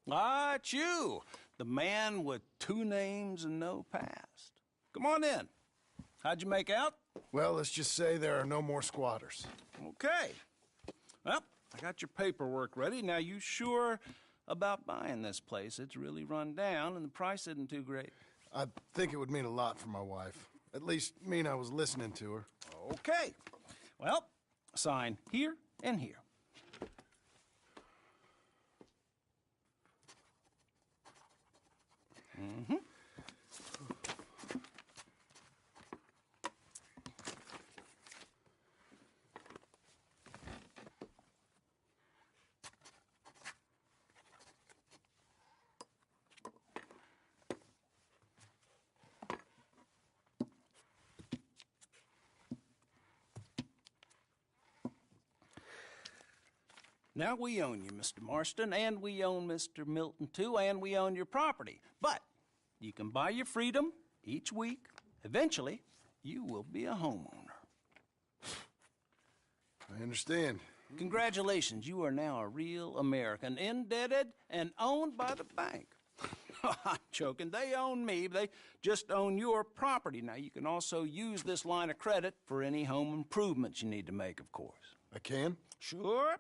Ah, it's you, the man with 2 names and no past. Come on in. How'd you make out? Well, let's just say there are no more squatters. Okay. Well, I got your paperwork ready. Now, you sure about buying this place? It's really run down, and the price isn't too great. I think it would mean a lot for my wife. At least mean I was listening to her. Okay. Well, sign here and here. Mm-hmm. Now, we own you, Mr. Marston, and we own Mr. Milton, too, and we own your property. But you can buy your freedom each week. Eventually, you will be a homeowner. I understand. Congratulations, you are now a real American, indebted and owned by the bank. I'm joking. They own me. They just own your property. Now, you can also use this line of credit for any home improvements you need to make, of course. I can? Sure.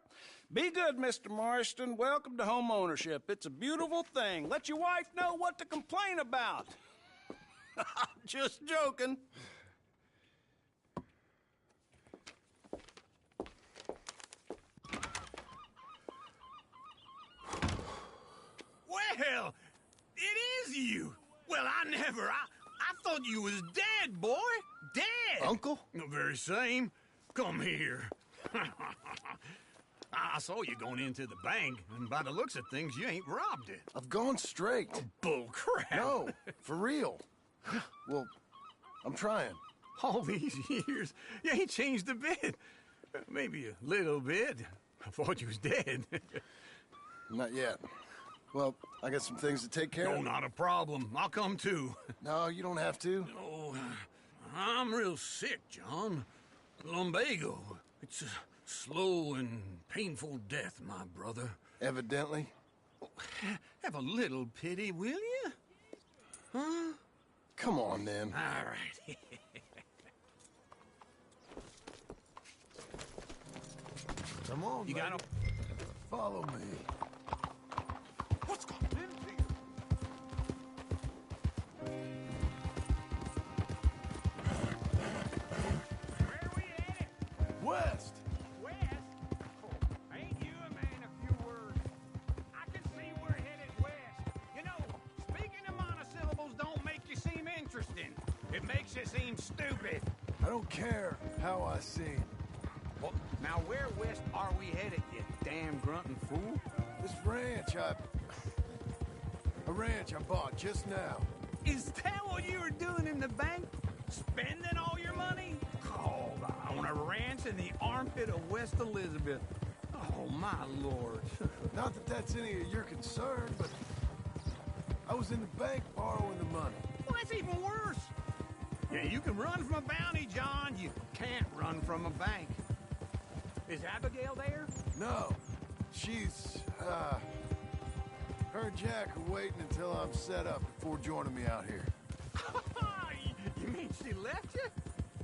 Be good, Mr. Marston. Welcome to home ownership. It's a beautiful thing. Let your wife know what to complain about. Just joking. Well, it is you. Well, I thought you was dead, boy. Dead. Uncle? The very same. Come here. I saw you going into the bank, and by the looks of things, you ain't robbed it. I've gone straight. Oh, bull crap. No, for real. Well, I'm trying. All these years, you ain't changed a bit. Maybe a little bit. I thought you was dead. Not yet. Well, I got some things to take care of. No, not a problem. I'll come too. No, you don't have to. No, I'm real sick, John. Lumbago. It's a slow and painful death, my brother. Evidently. Have a little pity, will you? Huh? Come on, then. All right. Come on, you buddy. gotta follow me. What's going on? West! West? Oh, ain't you a man of few words? I can see we're headed west. You know, speaking of monosyllables don't make you seem interesting. It makes you seem stupid. I don't care how I seem. Well, now where west are we headed, you damn grunting fool? This ranch I bought just now. Is that what you were doing in the bank? Spending all your money? Oh, on a ranch in the armpit of West Elizabeth. Oh, my lord. Not that that's any of your concern, but I was in the bank borrowing the money. Well, that's even worse. Yeah, you can run from a bounty, John. You can't run from a bank. Is Abigail there? No. She's, her and Jack are waiting until I'm set up before joining me out here. You mean she left you?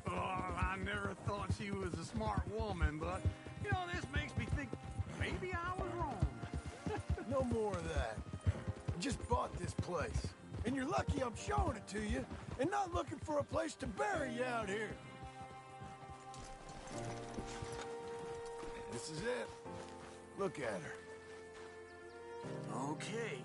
Oh, I never thought she was a smart woman, but, you know, this makes me think maybe I was wrong. No more of that. I just bought this place. And you're lucky I'm showing it to you and not looking for a place to bury you out here. This is it. Look at her. Okay.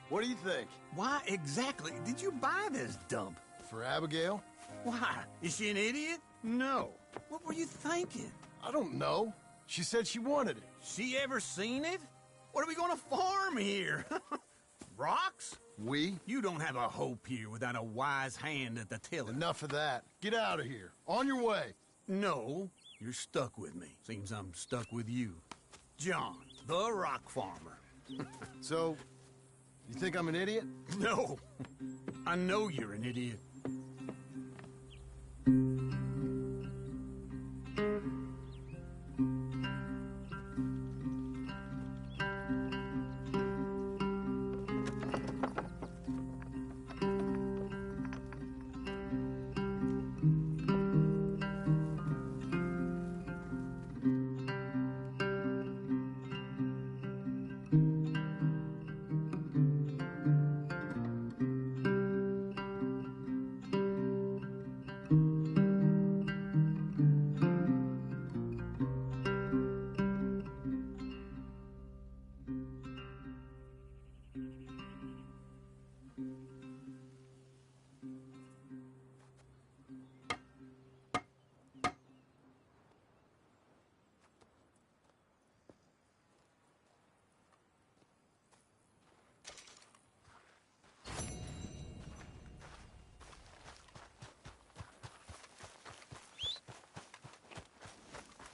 What do you think? Why exactly did you buy this dump? For Abigail? Why? Is she an idiot? No. What were you thinking? I don't know. She said she wanted it. She ever seen it? What are we gonna farm here? Rocks? We? You don't have a hope here without a wise hand at the tiller. Enough of that. Get out of here. On your way. No, you're stuck with me. Seems I'm stuck with you. John, the rock farmer. So, you think I'm an idiot? No. I know you're an idiot.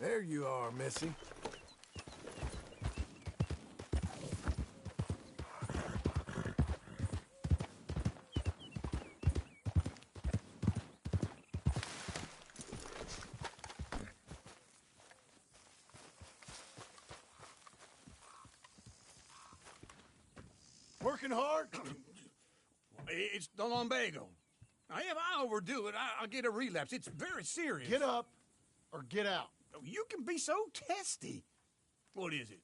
There you are, Missy. Working hard? It's the lumbago. Now, if I overdo it, I'll get a relapse. It's very serious. Get up or get out. You can be so testy. What is it?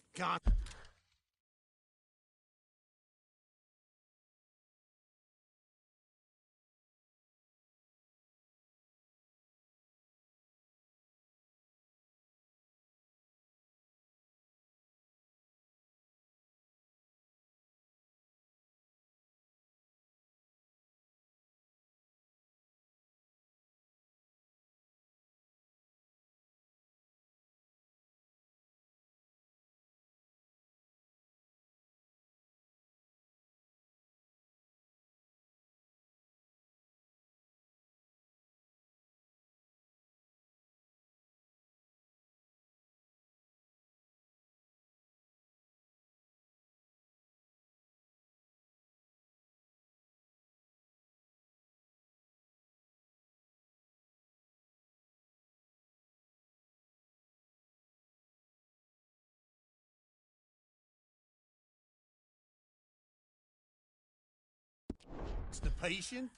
It's the patient?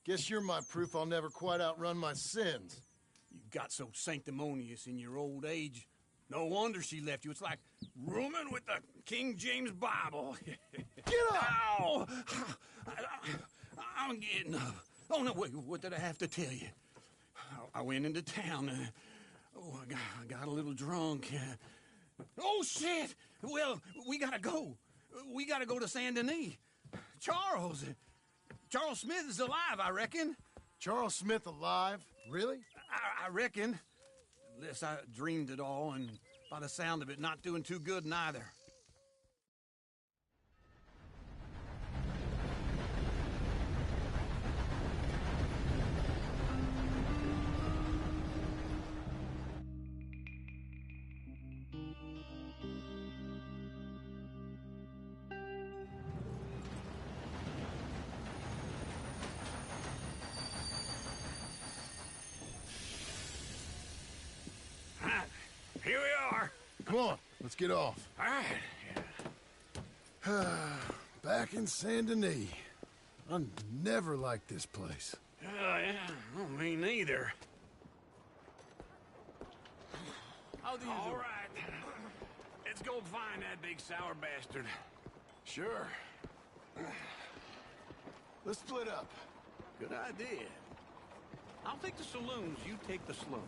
Guess you're my proof I'll never quite outrun my sins. You got so sanctimonious in your old age. No wonder she left you. It's like rooming with the King James Bible. Get up! Ow! I'm getting up. Oh, no, wait, what did I have to tell you? I went into town. I got a little drunk. Oh, shit! Well, we gotta go. We gotta go to Saint Denis. Charles Smith is alive, I reckon. Charles Smith alive? Really? I reckon. Unless I dreamed it all, and by the sound of it, not doing too good neither. Here we are. Come on, let's get off. All right. Back in Saint Denis. I never liked this place. Yeah, well, me neither. All right. Let's go find that big sour bastard. Sure. Let's split up. Good idea. I'll take the saloons, you take the slum.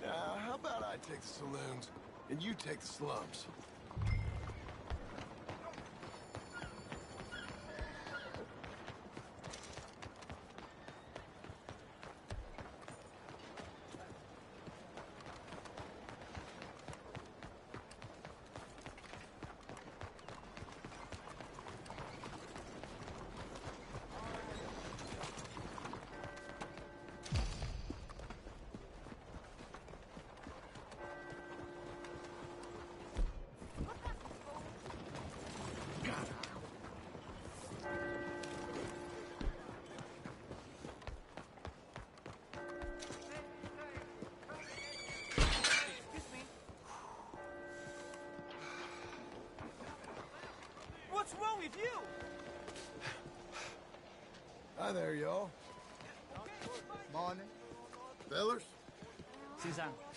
How about I take the saloons, and you take the slums? What's wrong with you? Hi there, y'all. Morning. Fellers?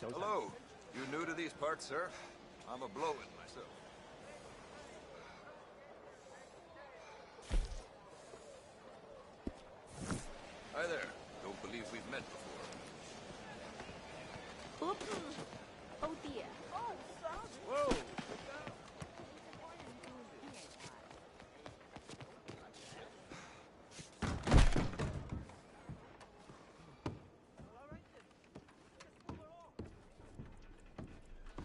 Hello. You new to these parts, sir? I'm a blow-in myself. Hi there. Don't believe we've met before. Oops. Oh dear. Whoa!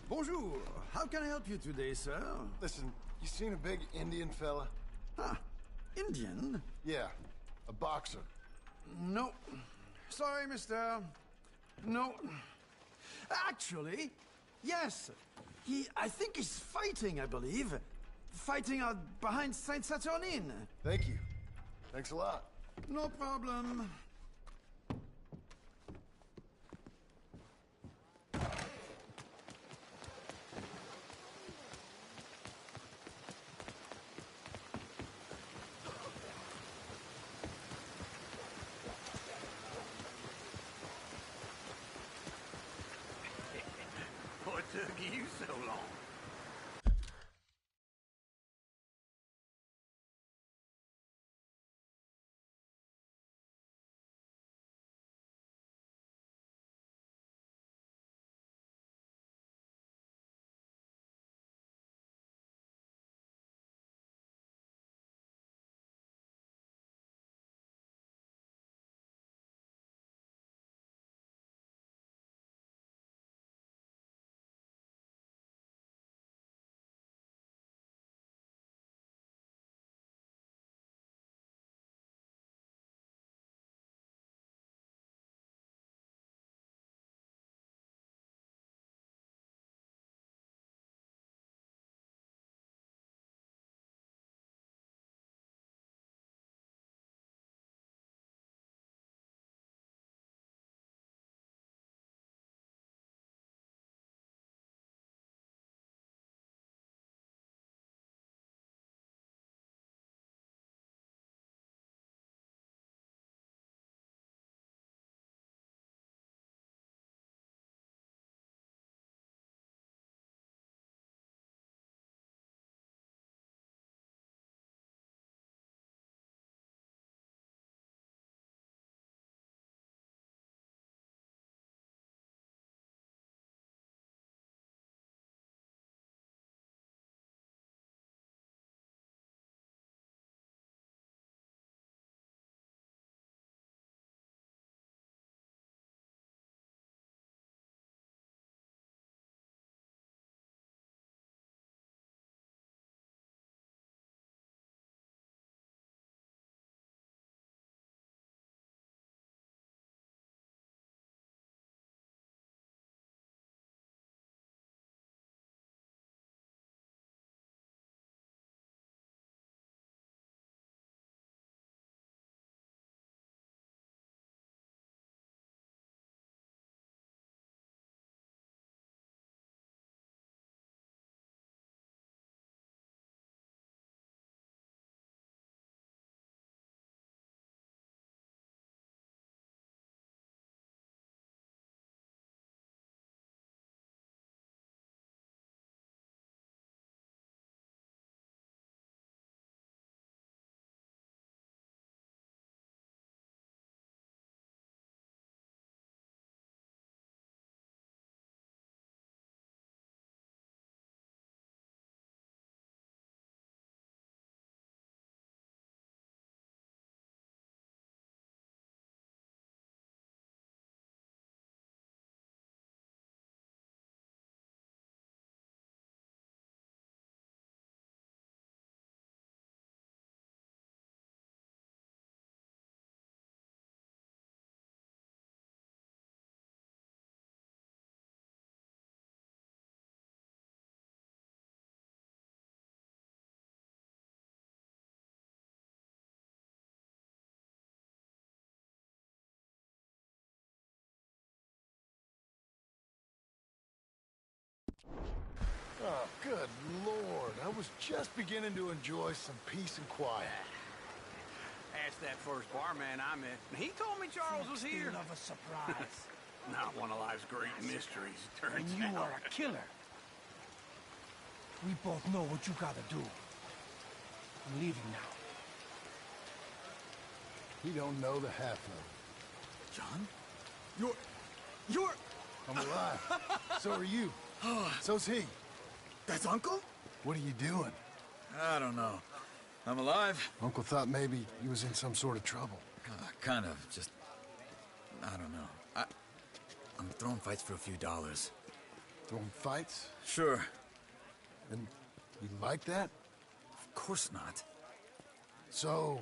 Bonjour. How can I help you today, sir? Listen, you seen a big Indian fella? Ah, Indian? Yeah, a boxer. No. Sorry, mister. No. Actually, Yes. I think he's fighting, I believe. Fighting out behind Saint Saturnin. Thank you. Thanks a lot. No problem. What took you so long? Oh, good Lord. I was just beginning to enjoy some peace and quiet. Asked that first barman I met, and he told me Charles was here. Of a surprise. Not one of life's great mysteries, it turns And you out. are a killer. We both know what you gotta do. I'm leaving now. He don't know the half of it. John? You're... I'm alive. So are you. So's he. That's Uncle? What are you doing? I don't know. I'm alive. Uncle thought maybe you was in some sort of trouble. Kind of. Just... I don't know. I'm throwing fights for a few dollars. Throwing fights? Sure. And you like that? Of course not. So,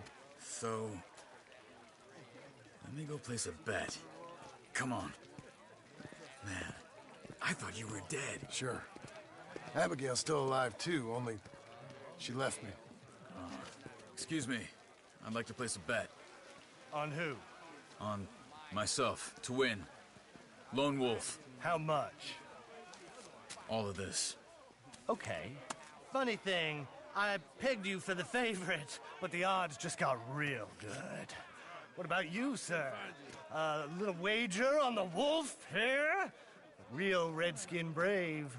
let me go place a bet. Come on. Man, I thought you were dead. Sure. Abigail's still alive, too, only she left me. Excuse me. I'd like to place a bet. On who? On myself, to win. Lone Wolf. How much? All of this. Okay. Funny thing, I pegged you for the favorite, but the odds just got real good. What about you, sir? A little wager on the wolf here? Real redskin brave.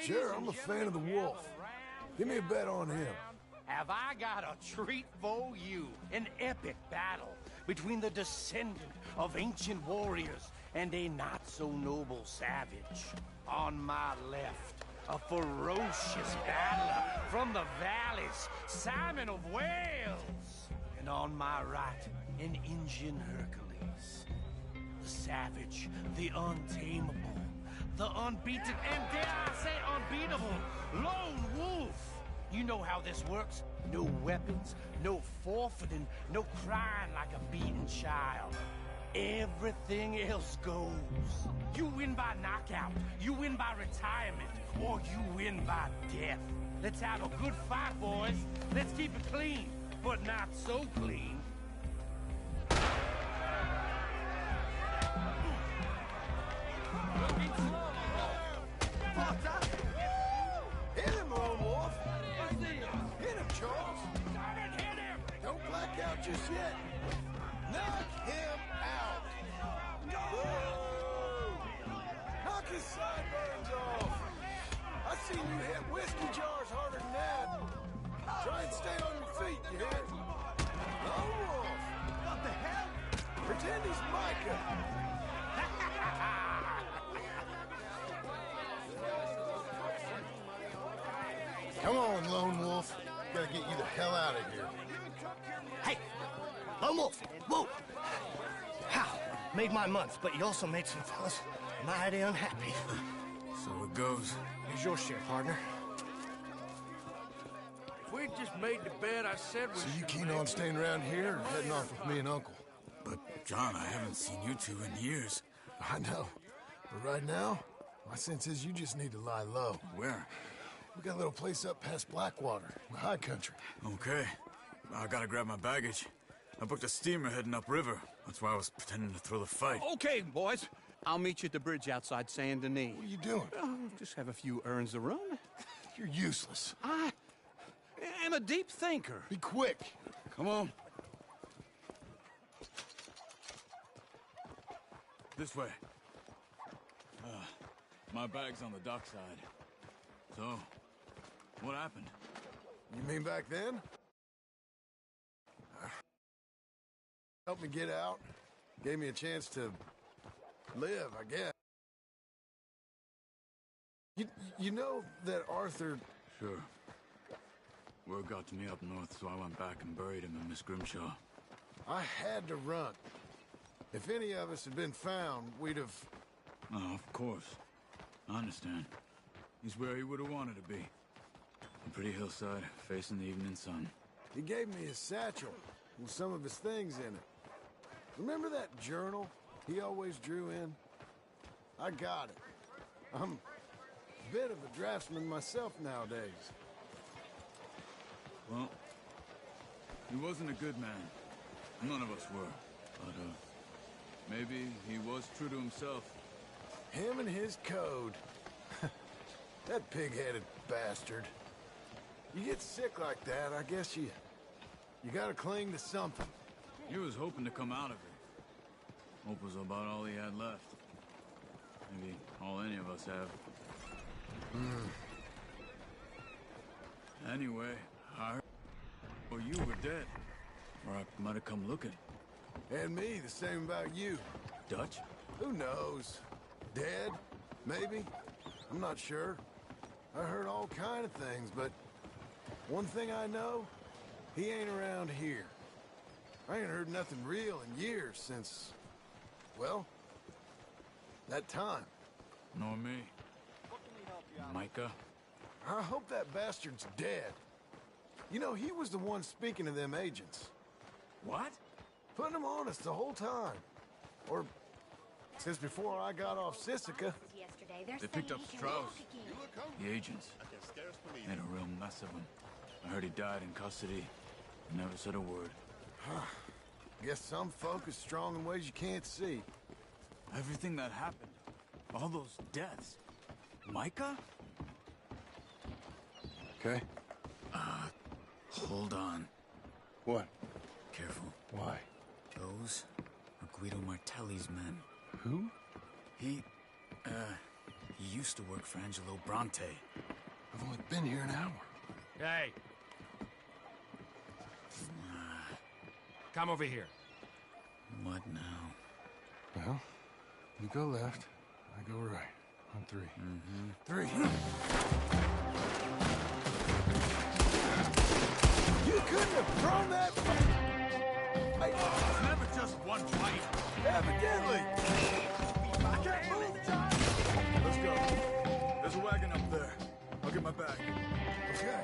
Sure, I'm a fan of the wolf. Give me a bet on him. Have I got a treat for you? An epic battle between the descendant of ancient warriors and a not-so-noble savage. On my left, a ferocious battler from the valleys, Simon of Wales. And on my right, an Indian Hercules. The savage, the untamable, the unbeaten, and dare I say unbeatable, Lone Wolf. You know how this works. No weapons, no forfeiting, no crying like a beaten child. Everything else goes. You win by knockout, you win by retirement, or you win by death. Let's have a good fight, boys. Let's keep it clean, but not so clean. Hit him, Lone Wolf! Hit him, Charles! Don't black out just yet. Knock him out! Whoa! Knock his sideburns off! I seen you hit whiskey jars harder than that. Try and stay on your feet, you hear? Lone Wolf! What the hell? Pretend he's Micah! Come on, Lone Wolf. Gotta get you the hell out of here. Hey! Lone Wolf! Whoa! How? Made my month, but you also made some fellas mighty unhappy. So it goes. Here's your share, partner. If we'd just made the bet I said we So you should keen make, on staying around here or heading off with me and Uncle? But, John, I haven't seen you two in years. I know. But right now, my sense is you just need to lie low. Where? We got a little place up past Blackwater, the high country. Okay. I gotta grab my baggage. I booked a steamer heading upriver. That's why I was pretending to throw the fight. Okay, boys. I'll meet you at the bridge outside Saint Denis. What are you doing? Just have a few errands to run. You're useless. I am a deep thinker. Be quick. Come on. This way. My bag's on the dockside. So, what happened? You mean back then? Helped me get out. Gave me a chance to live, I guess. You know that Arthur... Sure. Word got to me up north, so I went back and buried him in Miss Grimshaw. I had to run. If any of us had been found, we'd have... Oh, of course. I understand. He's where he would have wanted to be. A pretty hillside, facing the evening sun. He gave me his satchel with some of his things in it. Remember that journal he always drew in? I got it. I'm a bit of a draftsman myself nowadays. Well, he wasn't a good man. None of us were. But, maybe he was true to himself. Him and his code. That pig-headed bastard. You get sick like that, I guess you gotta cling to something. He was hoping to come out of it. Hope was about all he had left. Maybe all any of us have. Anyway, I heard you were dead. Or I might have come looking. And me, the same about you. Dutch? Who knows? Dead? Maybe? I'm not sure. I heard all kind of things, but one thing I know, he ain't around here. I ain't heard nothing real in years since, well, that time. Nor me. Micah? I hope that bastard's dead. You know, he was the one speaking to them agents. What? Putting them on us the whole time. Or since before I got off Sisika. They picked up Strauss. The agents. Made a real mess of him. I heard he died in custody. Never said a word. Guess some folk is strong in ways you can't see. Everything that happened. All those deaths. Micah? Okay? Hold on. What? Careful. Why? Those are Guido Martelli's men. Who? He used to work for Angelo Bronte. I've only been here an hour. Hey! Come over here. What now? Well, you go left, I go right. On three. Three. You couldn't have thrown that. It's never just one fight. Evidently. I can't move, John. Let's go. There's a wagon up there. I'll get my bag. Okay.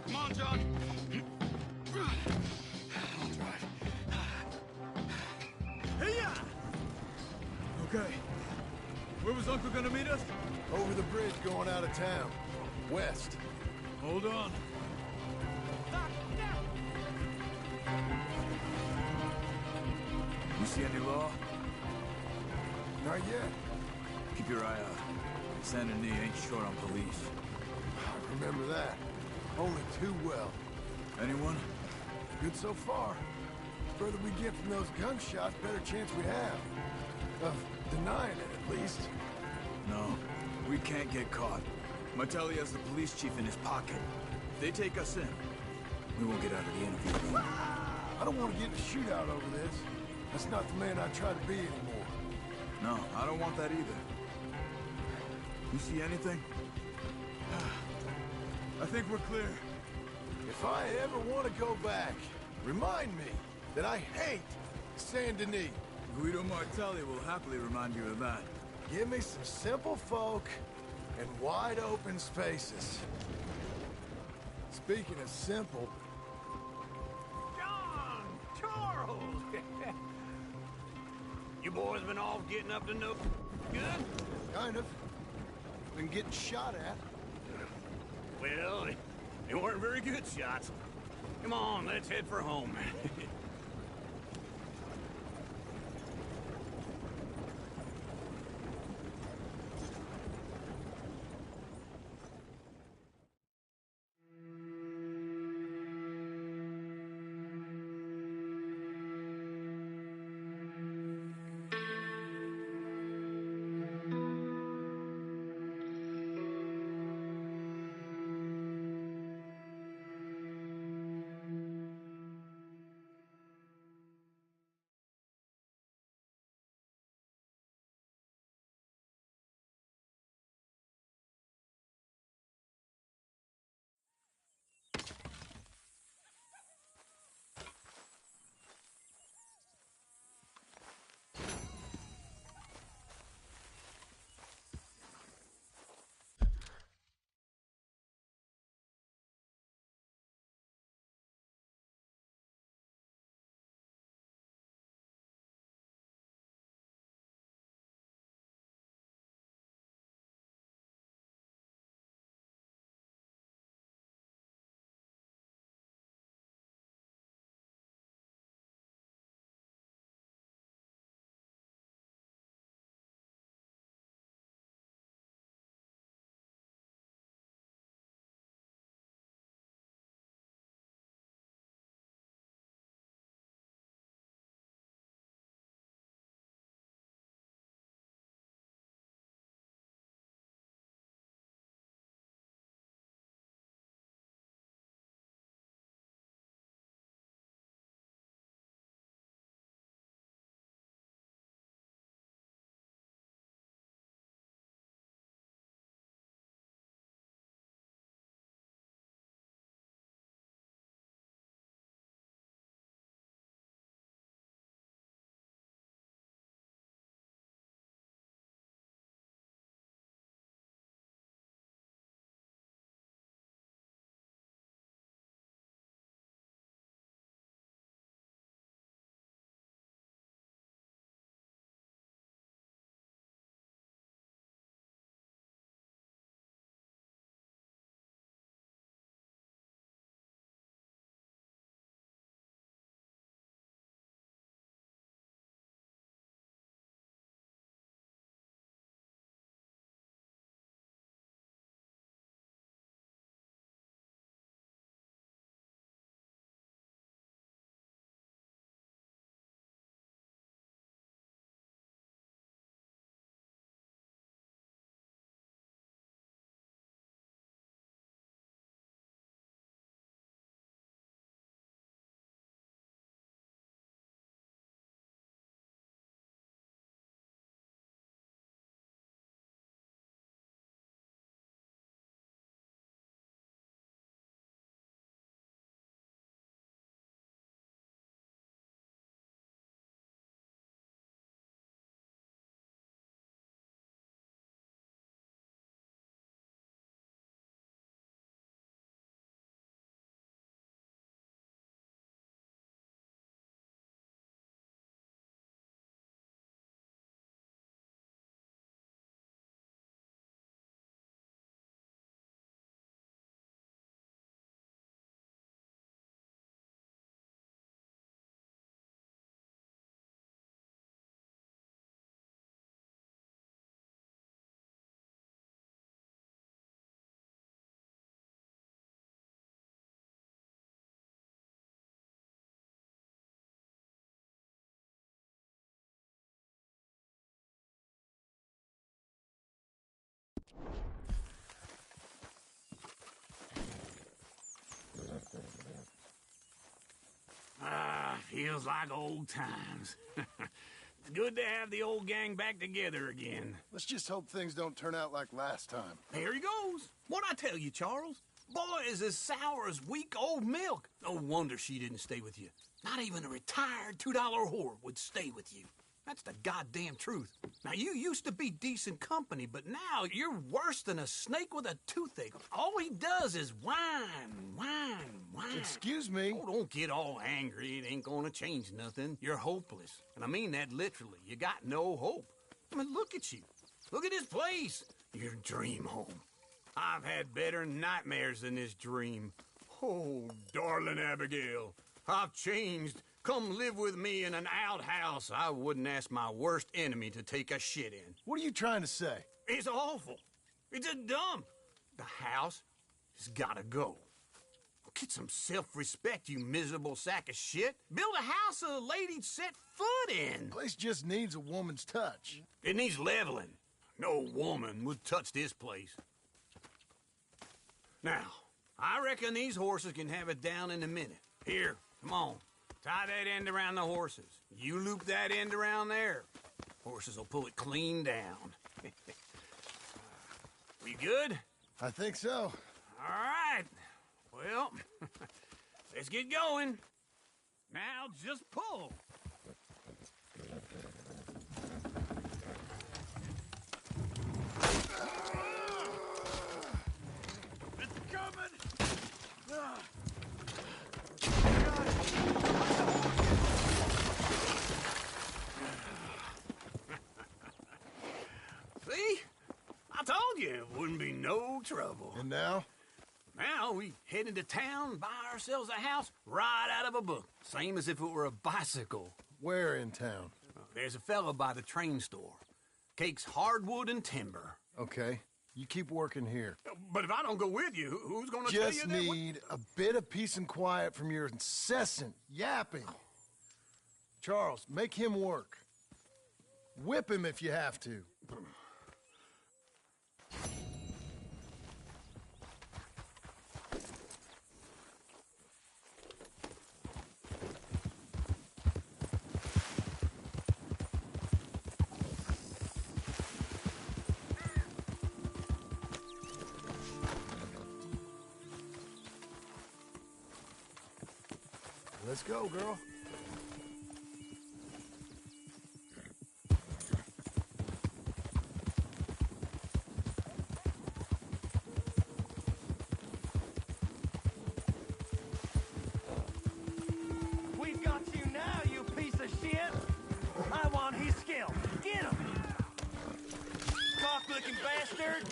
Come on, John. Okay. Where was Uncle gonna meet us? Over the bridge going out of town. West. Hold on. You see any law? Not yet. Keep your eye out. Saint Denis ain't short on police. I remember that. Only too well. Anyone? Good so far. Further we get from those gunshots, better chance we have. Of denying it, at least. No, we can't get caught. Martelli has the police chief in his pocket. If they take us in, we won't get out of the interview. I don't want to get in a shootout over this. That's not the man I try to be anymore. No, I don't want that either. You see anything? I think we're clear. If I ever want to go back, remind me that I hate Saint Denis. Guido Martelli will happily remind you of that. Give me some simple folk and wide open spaces. Speaking of simple... John! Charles! You boys been off getting up to no good? Kind of. Been getting shot at. Well, they weren't very good shots. Come on, let's head for home. Feels like old times. It's good to have the old gang back together again. Let's just hope things don't turn out like last time. Here he goes. What'd I tell you, Charles? Boy is as sour as week-old milk. No wonder she didn't stay with you. Not even a retired $2 whore would stay with you. That's the goddamn truth. Now, you used to be decent company, but now you're worse than a snake with a toothache. All he does is whine. Excuse me? Oh, don't get all angry. It ain't gonna change nothing. You're hopeless. And I mean that literally. You got no hope. I mean, look at you. Look at this place. Your dream home. I've had better nightmares than this dream. Oh, darling Abigail, I've changed. Come live with me in an outhouse I wouldn't ask my worst enemy to take a shit in. What are you trying to say? It's awful. It's a dump. The house has gotta go. Get some self-respect, you miserable sack of shit. Build a house a lady'd set foot in. Place just needs a woman's touch. It needs leveling. No woman would touch this place. Now, I reckon these horses can have it down in a minute. Here, come on. Tie that end around the horses. You loop that end around there. Horses will pull it clean down. We good? I think so. All right. Well, let's get going. Now just pull. It's coming! See? I told you it wouldn't be no trouble. And now? Now we head into town, buy ourselves a house right out of a book. Same as if it were a bicycle. Where in town? There's a fella by the train store. Cakes hardwood and timber. Okay. You keep working here. But if I don't go with you, who's gonna tell you Just that? need a bit of peace and quiet from your incessant yapping. Charles, make him work. Whip him if you have to. Let's go, girl. We've got you now, you piece of shit! I want his skill. Get him! Cock-looking bastard!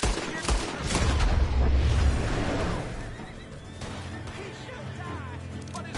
He should die, but his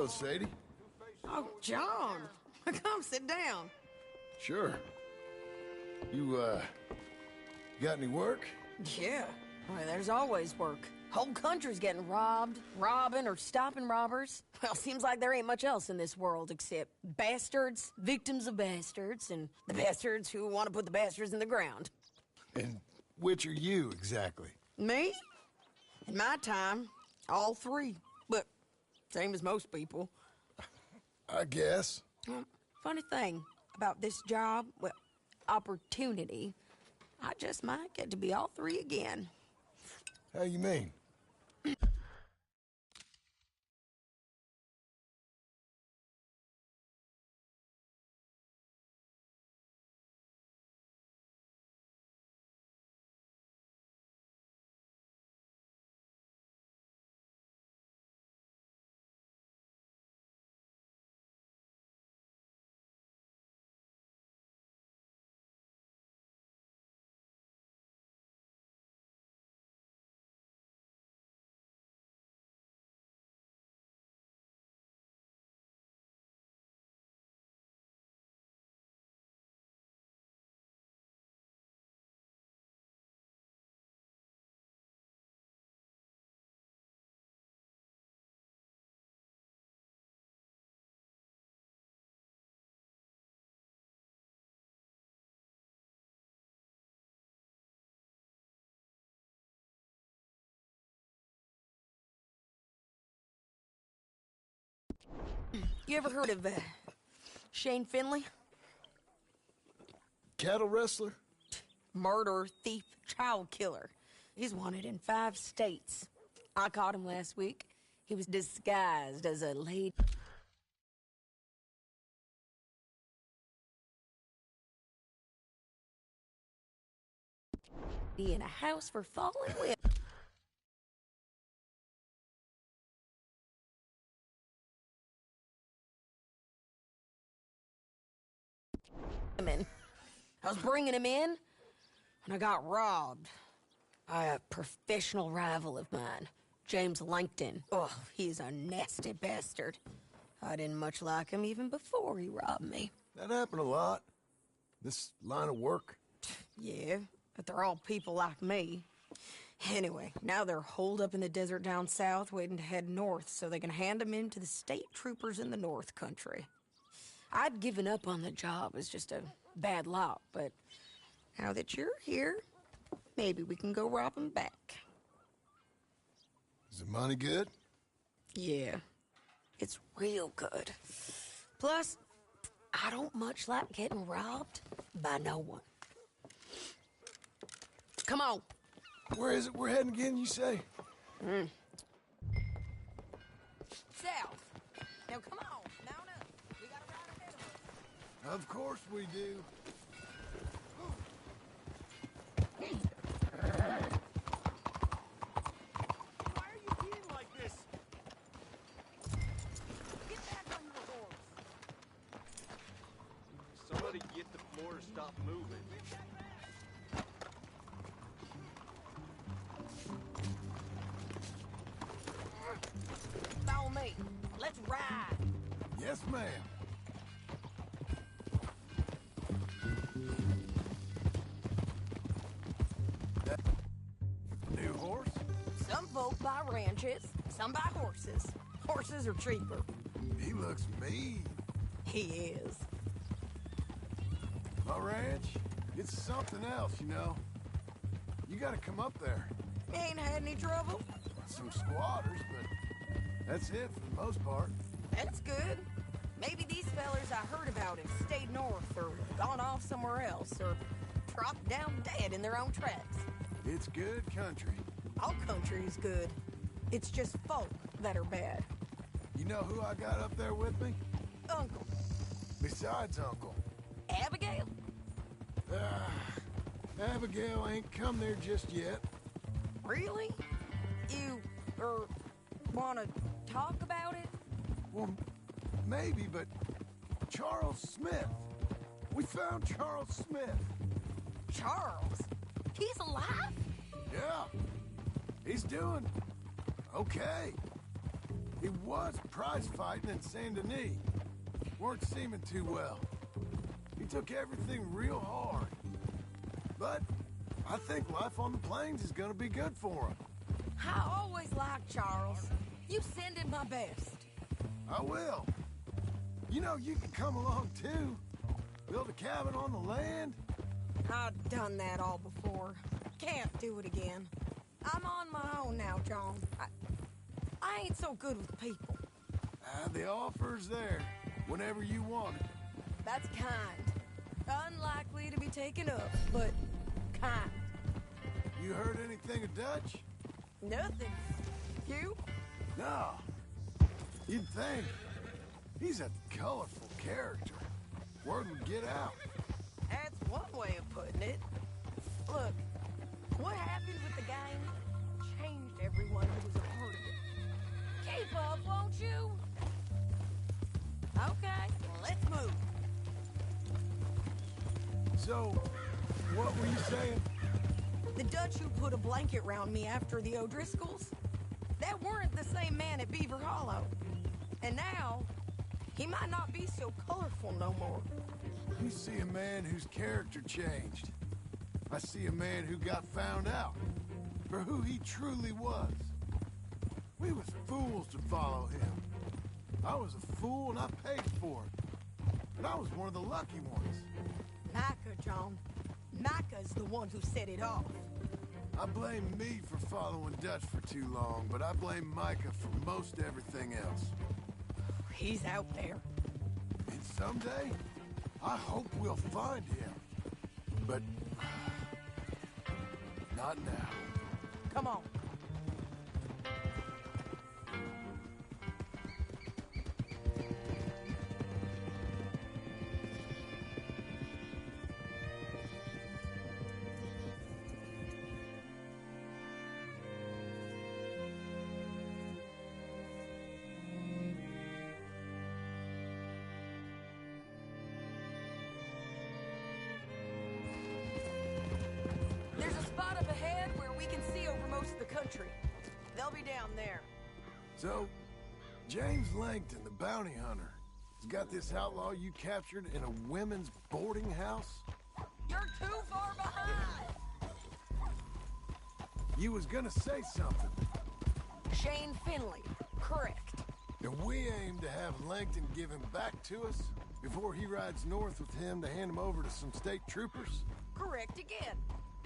Hello, Sadie. Oh, John. Come sit down. Sure. You, got any work? Yeah. Well, there's always work. Whole country's getting robbed, robbing, or stopping robbers. Well, seems like there ain't much else in this world except bastards, victims of bastards, and the bastards who want to put the bastards in the ground. And which are you, exactly? Me? In my time, all three. But same as most people. I guess. Funny thing about this job, well, opportunity, I just might get to be all three again. How you mean? You ever heard of Shane Finley? Cattle wrestler? Murderer, thief, child killer. He's wanted in 5 states. I caught him last week. He was disguised as a lady. In a house for fallen women. I was bringing him in, and I got robbed by a professional rival of mine, James Langton. Oh, he's a nasty bastard. I didn't much like him even before he robbed me. That happened a lot. This line of work. Yeah, but they're all people like me. Anyway, now they're holed up in the desert down south, waiting to head north so they can hand them in to the state troopers in the north country. I'd given up on the job as just a bad lot, but now that you're here, maybe we can go rob them back. Is the money good? Yeah, it's real good. Plus, I don't much like getting robbed by no one. Come on. Where is it we're heading again, you say? South. Now, come on. Mount up. We got a ride ahead of us. Of course we do. Why are you being like this? Get back on your horse. Somebody get the floor to stop moving. Follow me. Let's ride. Yes, ma'am. New horse? Some folk buy ranches, some buy horses. Horses are cheaper. He looks mean. He is. My ranch, it's something else, you know. You gotta come up there. Ain't had any trouble? Some squatters, but that's it for the most part. That's good. Maybe these fellers I heard about have stayed north or gone off somewhere else or dropped down dead in their own tracks. It's good country. All country is good. It's just folk that are bad. You know who I got up there with me? Uncle. Besides Uncle. Abigail? Abigail ain't come there just yet. Really? You, wanna talk about it? Well, maybe, but Charles Smith. We found Charles Smith. Charles? He's alive? Yeah. He's doing okay. He was prize fighting in Saint Denis. Weren't seeming too well. He took everything real hard. But I think life on the plains is gonna be good for him. I always liked Charles. You send him my best. I will. You know, you can come along too. Build a cabin on the land. I've done that all before. Can't do it again. I'm on my own now, John. I ain't so good with people. The offer's there, whenever you want it. That's kind. Unlikely to be taken up, but kind. You heard anything of Dutch? Nothing. You? No. You'd think. He's a colorful character. Word would get out. That's one way of putting it. Look, what happened with the gang changed everyone who was a part of it. Keep up, won't you? Okay, let's move. So, what were you saying? The Dutch who put a blanket round me after the O'Driscolls, that weren't the same man at Beaver Hollow. And now, he might not be so colorful no more. You see a man whose character changed. I see a man who got found out for who he truly was. We was fools to follow him. I was a fool and I paid for it. And I was one of the lucky ones. Micah, John. Micah's the one who set it off. I blame me for following Dutch for too long, but I blame Micah for most everything else. He's out there. And someday, I hope we'll find him. But not now. Come on. They'll be down there. So, James Langton, the bounty hunter, has got this outlaw you captured in a women's boarding house? You're too far behind! You was gonna say something. Shane Finley, correct. And we aim to have Langton give him back to us before he rides north with him to hand him over to some state troopers? Correct again.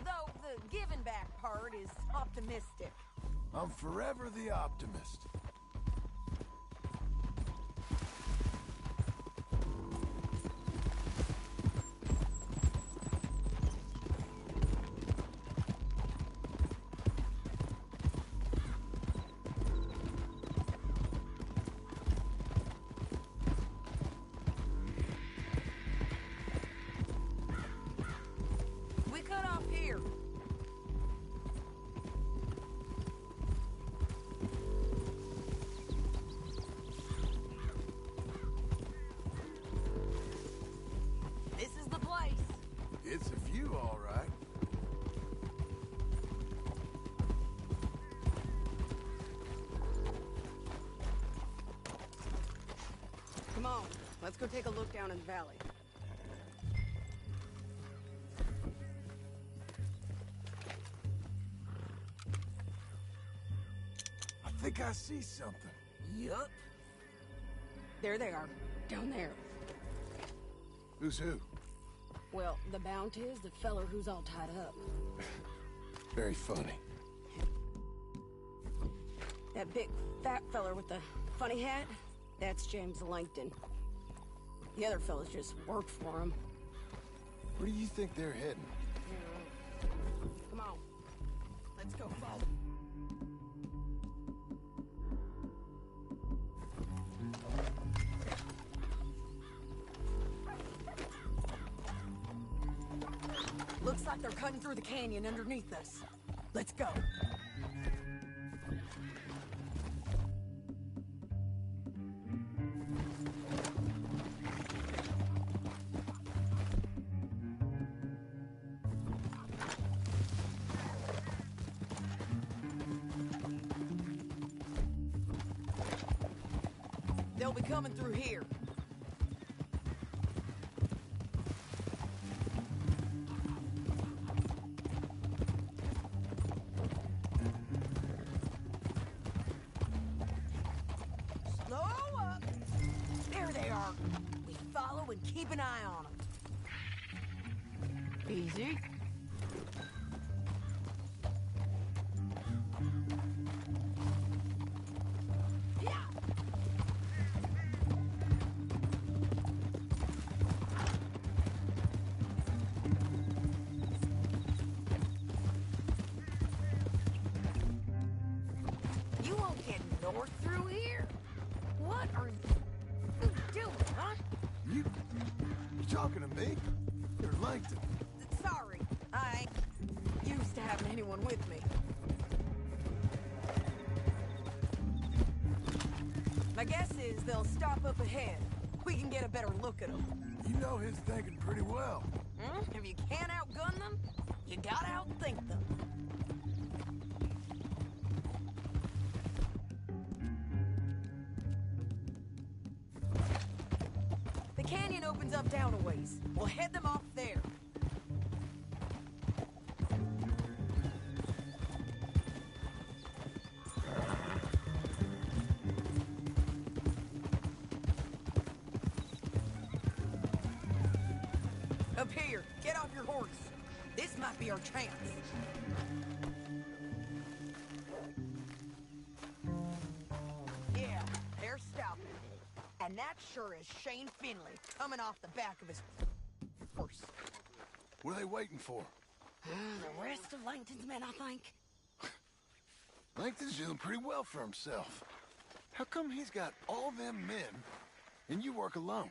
Though the giving back part is optimistic. I'm forever the optimist. We cut off here. It's a view, all right. Come on, let's go take a look down in the valley. I think I see something. Yup. There they are, down there. Who's who? Well, the bounty is the feller who's all tied up. Very funny. That big, fat feller with the funny hat, that's James Langton. The other fellas just worked for him. Where do you think they're heading? Come on. Let's go. Looks like they're cutting through the canyon underneath us. Let's go. they'll be coming through here. Slow up. There they are. We follow and keep an eye on them. Easy. You won't get north through here? What are you doing, huh? You talking to me? You're Langton. Sorry, I ain't used to having anyone with me. My guess is they'll stop up ahead. We can get a better look at them. You know his thinking pretty well. If you can't outgun them, you gotta outthink them. The canyon opens up down a ways. We'll head them off there. Up here, get off your horse. This might be our chance. Yeah, they're stopping. And that sure is Shane Finley coming off the back of his horse. What are they waiting for? The rest of Langton's men, I think. Langton's doing pretty well for himself. How come he's got all them men and you work alone?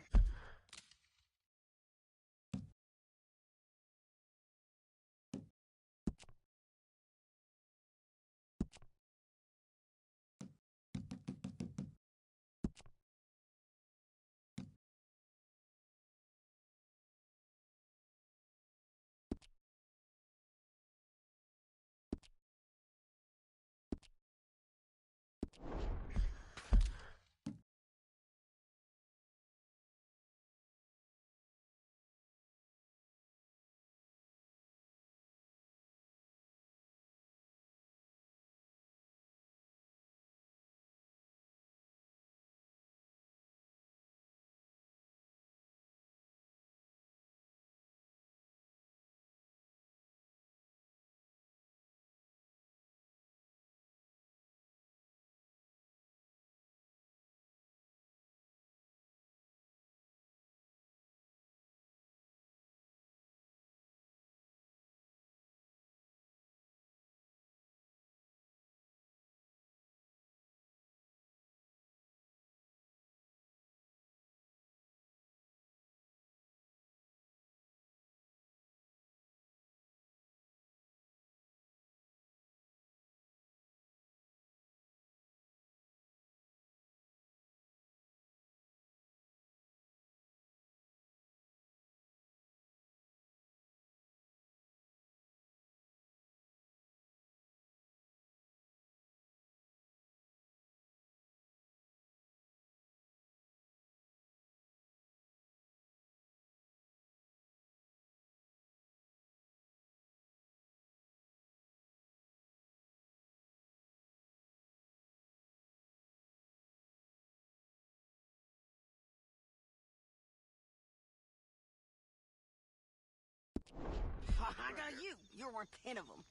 I got you. You're worth 10 of them.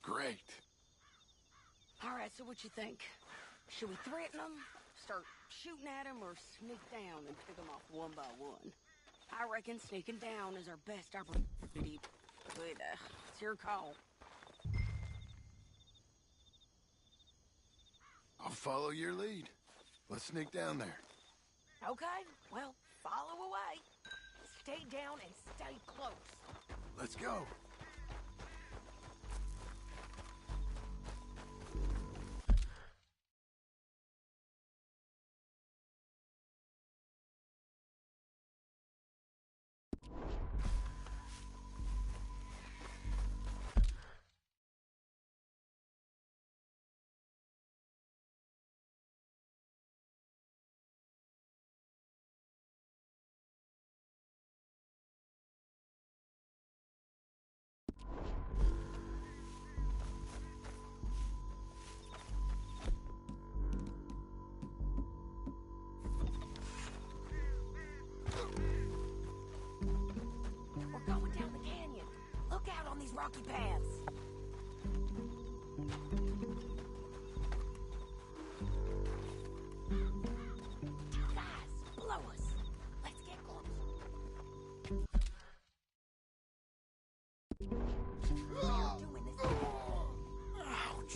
Great. All right, so what you think? Should we threaten them, start shooting at them, or sneak down and pick them off one by one? I reckon sneaking down is our best opportunity, but it's your call. I'll follow your lead. Let's sneak down there. Okay, well, follow away. Stay down and stay close. Let's go. rocky paths. Guys, below us. Let's get close. Doing this. Ouch.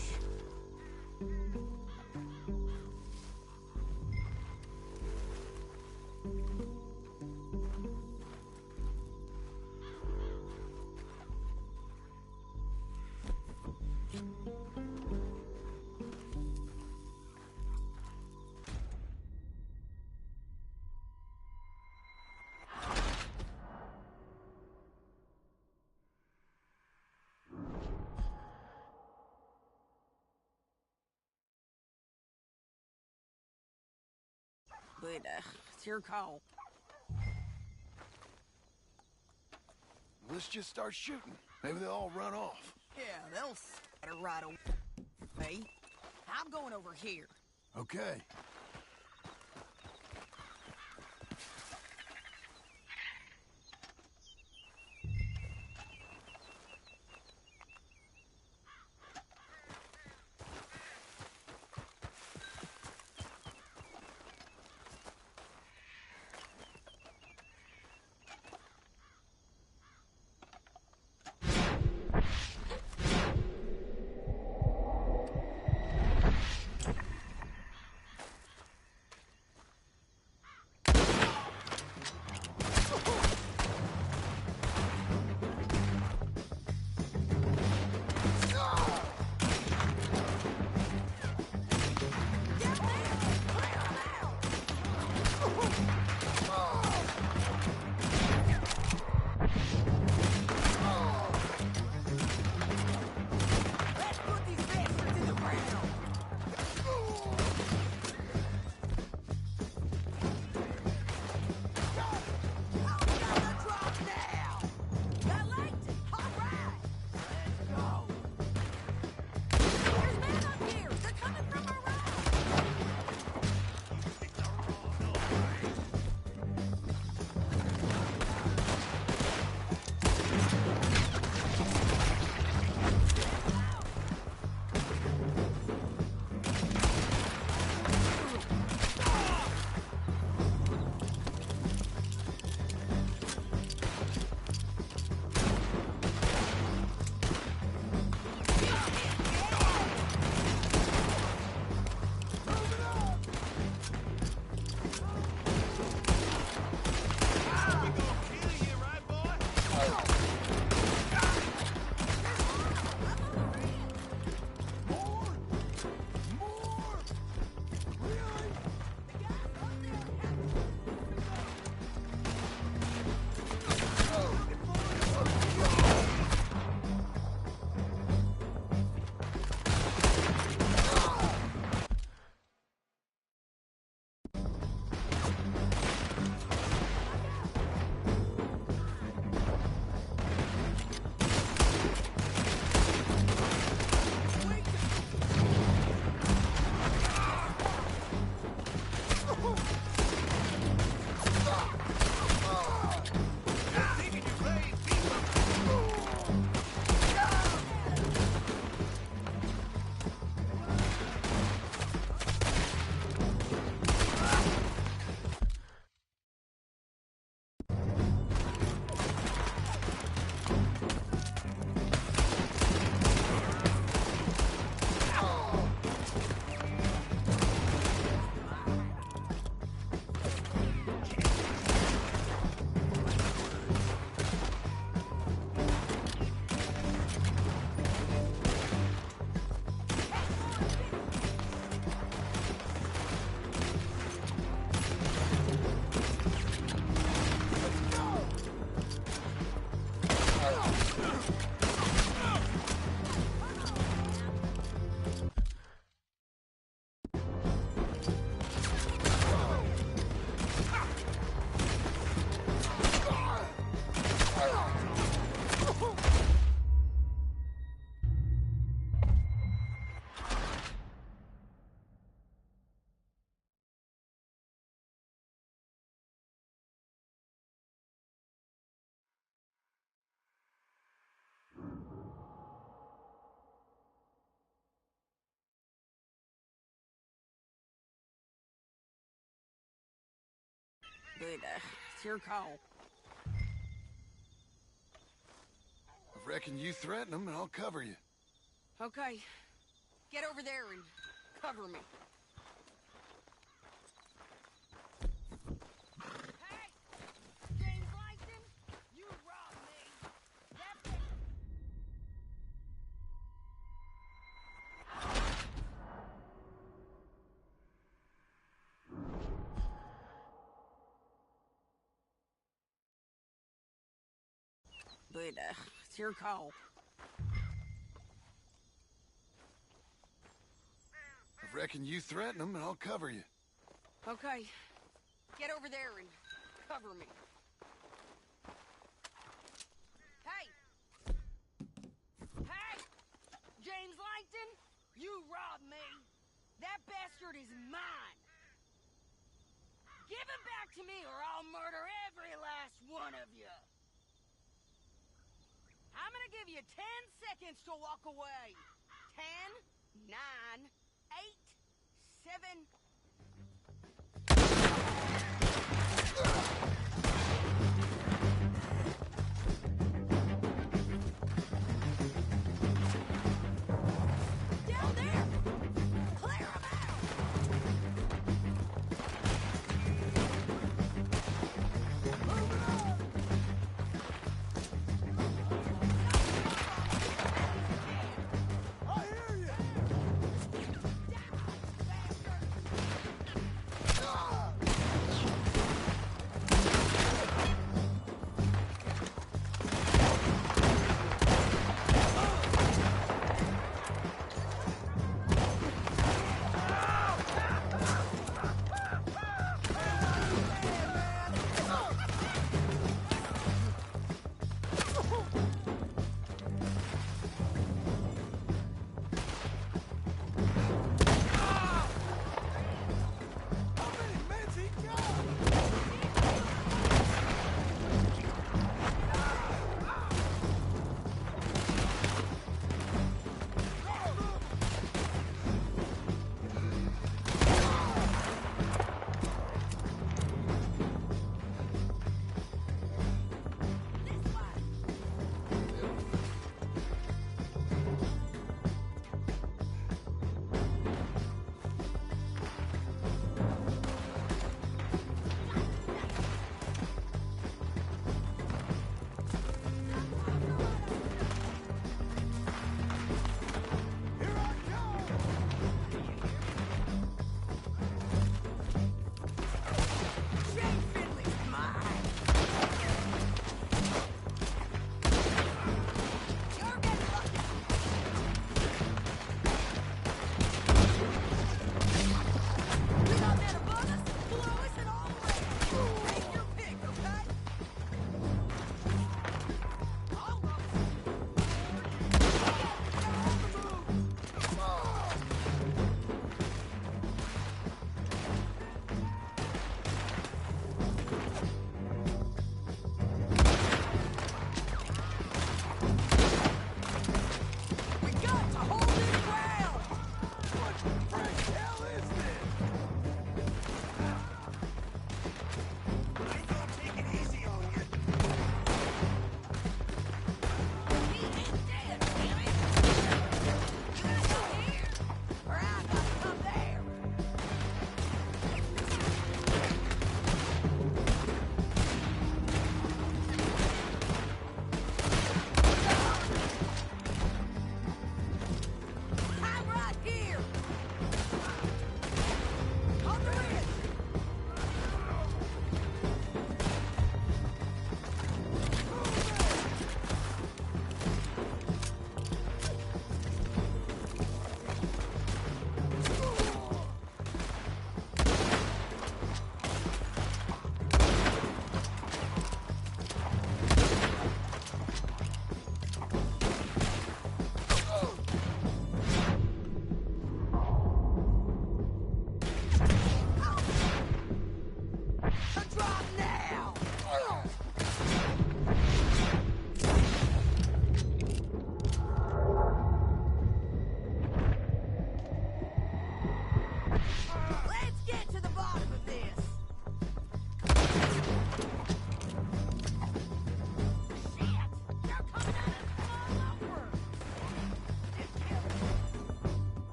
But, it's your call. Let's just start shooting. Maybe they'll all run off. Yeah, they'll scatter right away. I'm going over here. Okay. But, it's your call. I reckon you threaten them and I'll cover you. Okay. Get over there and cover me. Hey! James Langton, you robbed me. But, it's your call. I reckon you threaten them and I'll cover you. Okay. Get over there and cover me. Hey! Hey! James Langton, you robbed me. That bastard is mine. Give him back to me or I'll murder every last one of you. I'm gonna give you 10 seconds to walk away. 10, 9, 8, 7... Down there! Clear 'em out! Moving on! I hear you!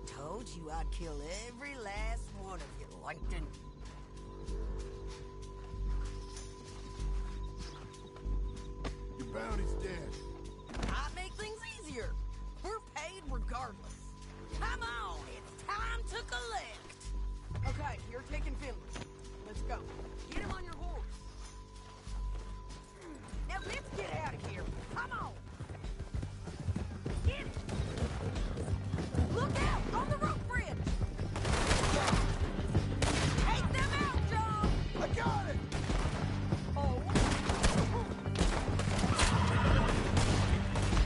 told you I'd kill every last one of you, Langton. Your bounty's dead. I make things easier. We're paid regardless. Come on, it's time to collect. Okay, you're taking Finley. Let's go. Get him on your horse. Now let's get out of here. Come on. Get it. Look out on the rope bridge. Take them out, John. I got it. Oh.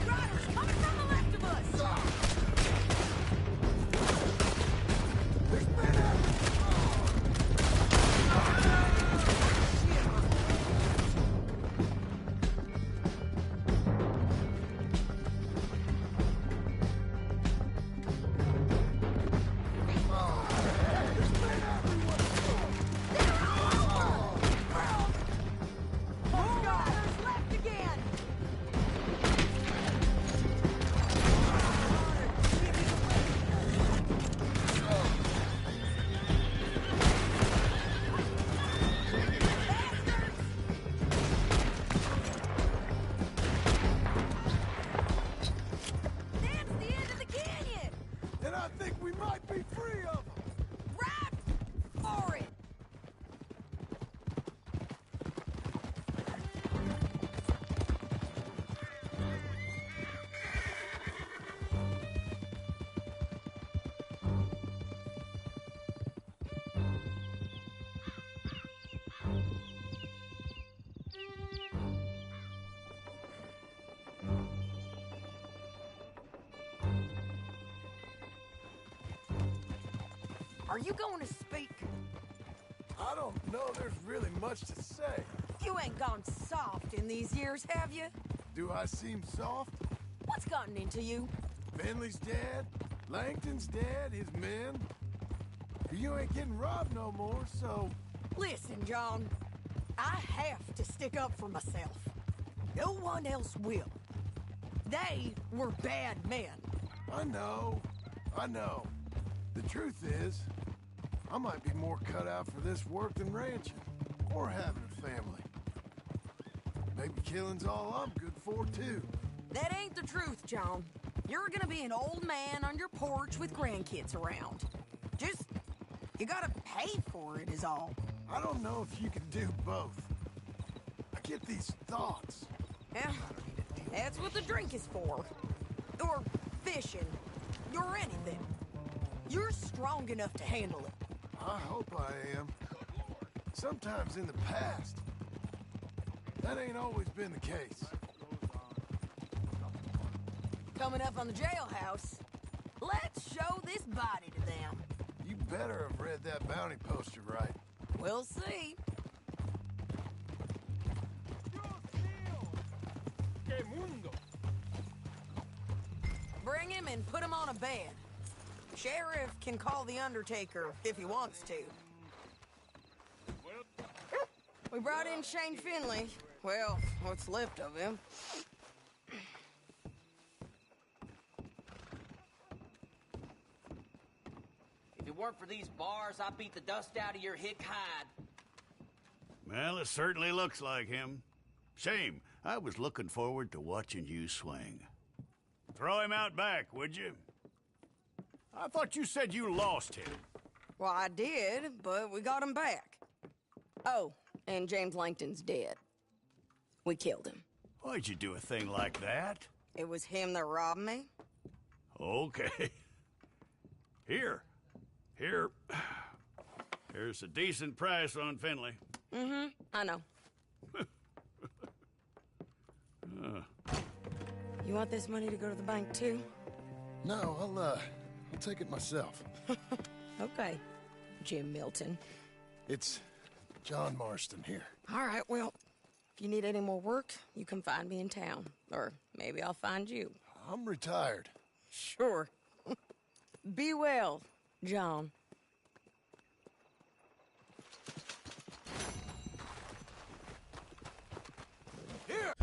Riders coming from the left of us. There's men out. Riders left again. That's the end of the canyon. And I think we might be free of them. Right for it. Are you going to speak? I don't know there's really much to say. You ain't gone soft in these years, have you? Do I seem soft? What's gotten into you? Finley's dead. Langton's dead. His men. You ain't getting robbed no more, so... Listen, John. I have to stick up for myself. No one else will. They were bad men. I know. The truth is, I might be more cut out for this work than ranching. Or having a family. Maybe killing's all I'm good for, too. That ain't the truth, John. You're gonna be an old man on your porch with grandkids around. Just, you gotta pay for it is all. I don't know if you can do both. I get these thoughts. Yeah, that's what the drink is for. Or fishing. Or anything. You're strong enough to handle it. I hope I am. Sometimes in the past. That ain't always been the case. Coming up on the jailhouse. Let's show this body to them. You better have read that bounty poster right. We'll see. Bring him and put him on a bed. Sheriff can call the Undertaker if he wants to. We brought in Shane Finley. Well, what's left of him. If it weren't for these bars, I'd beat the dust out of your hick hide. Well, it certainly looks like him. Shame. I was looking forward to watching you swing. Throw him out back, would you? I thought you said you lost him. Well, I did, but we got him back. Oh, and James Langton's dead. We killed him. Why'd you do a thing like that? It was him that robbed me. Okay. Here. Here's a decent price on Finley. Mm-hmm, I know. You want this money to go to the bank, too? No, I'll take it myself. Okay, Jim Milton. It's John Marston here. All right, well, if you need any more work, you can find me in town. Or maybe I'll find you. I'm retired. Sure. Be well, John. Here!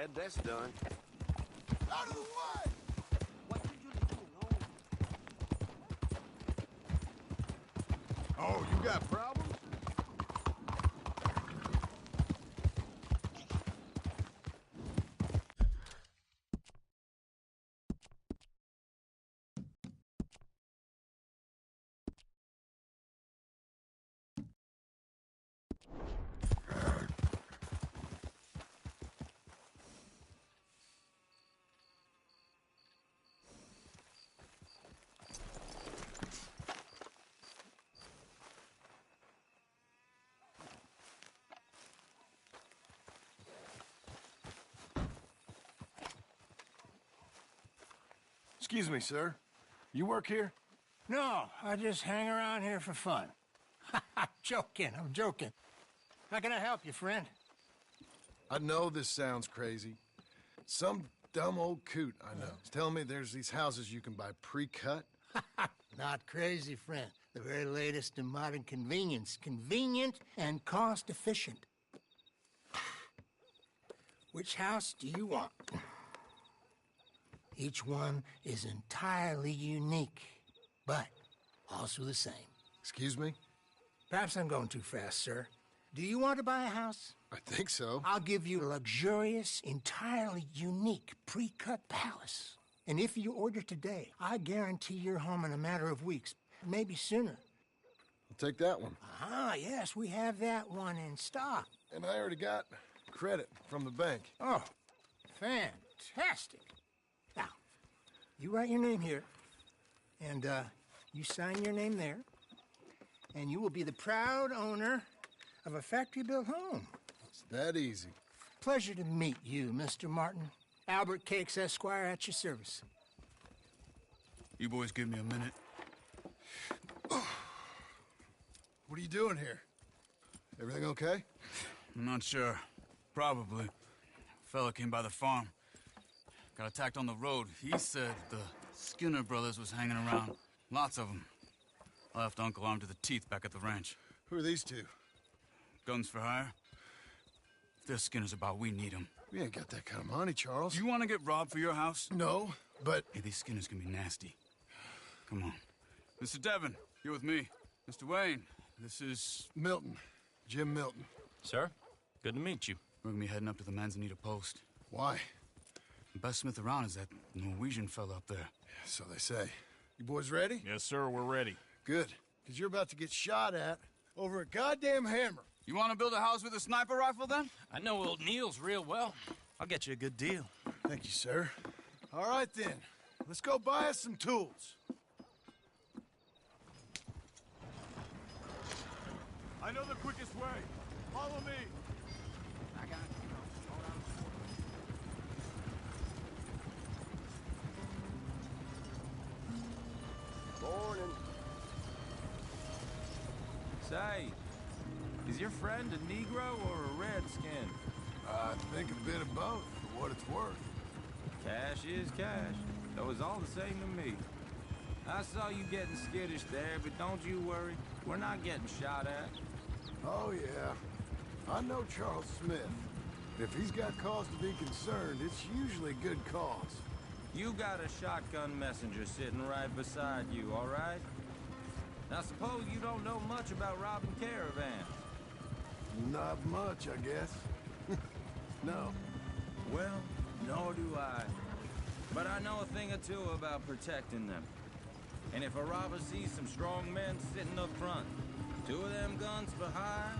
glad that's done. Out of the way! Oh, you got problems? Excuse me, sir. You work here? No, I just hang around here for fun. I'm joking. How can I help you, friend? I know this sounds crazy. Some dumb old coot I know is telling me there's these houses you can buy pre-cut. Not crazy, friend. The very latest in modern convenience. Convenient and cost-efficient. Which house do you want? Each one is entirely unique, but also the same. Excuse me? Perhaps I'm going too fast, sir. Do you want to buy a house? I think so. I'll give you a luxurious, entirely unique pre-cut palace. And if you order today, I guarantee you're home in a matter of weeks, maybe sooner. I'll take that one. Ah, yes, we have that one in stock. And I already got credit from the bank. Oh, fantastic. Now, you write your name here, and you sign your name there, and you will be the proud owner of a factory-built home. It's that easy. Pleasure to meet you, Mr. Martin. Albert Cakes, Esquire, at your service. You boys give me a minute. What are you doing here? Everything okay? I'm not sure. Probably. Fella came by the farm. Got attacked on the road. He said the Skinner brothers was hanging around. Lots of them. I left Uncle armed to the teeth back at the ranch. Who are these two? Guns for hire. If they're Skinner's about, we need them. We ain't got that kind of money, Charles. Do you want to get robbed for your house? No, but... Hey, these Skinners can be nasty. Come on. Mr. Devon, you're with me. Mr. Wayne, this is... Milton. Jim Milton. Sir, good to meet you. We're gonna be heading up to the Manzanita post. Why? The best smith around is that Norwegian fella up there. So they say. You boys ready? Yes, sir, we're ready. Good. Because you're about to get shot at over a goddamn hammer. You want to build a house with a sniper rifle, then? I know old Neil's real well. I'll get you a good deal. Thank you, sir. All right, then. Let's go buy us some tools. I know the quickest way. Follow me. I got you. Morning. Say, is your friend a Negro or a Redskin? I think a bit of both, for what it's worth. Cash is cash. Though it's all the same to me. I saw you getting skittish there, but don't you worry. We're not getting shot at. Oh, yeah. I know Charles Smith. If he's got cause to be concerned, it's usually a good cause. You got a shotgun messenger sitting right beside you, all right? Now, suppose you don't know much about robbing caravans. Not much, I guess. No. Well, nor do I. But I know a thing or two about protecting them. And if a robber sees some strong men sitting up front, 2 of them guns for hire,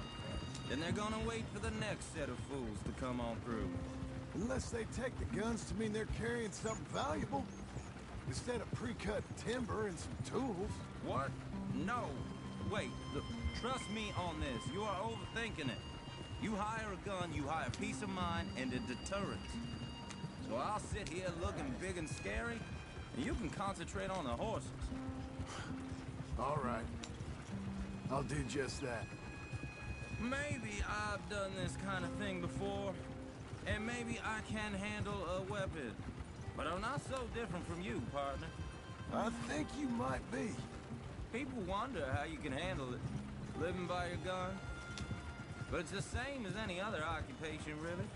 then they're gonna wait for the next set of fools to come on through. Unless they take the guns to mean they're carrying something valuable. Instead of pre-cut timber and some tools. What? No. Wait, look, trust me on this. You are overthinking it. You hire a gun, you hire peace of mind and a deterrent. So I'll sit here looking big and scary, and you can concentrate on the horses. All right. I'll do just that. Maybe I've done this kind of thing before, and maybe I can handle a weapon. But I'm not so different from you, partner. I think you might be. People wonder how you can handle it, living by your gun. But it's the same as any other occupation, really.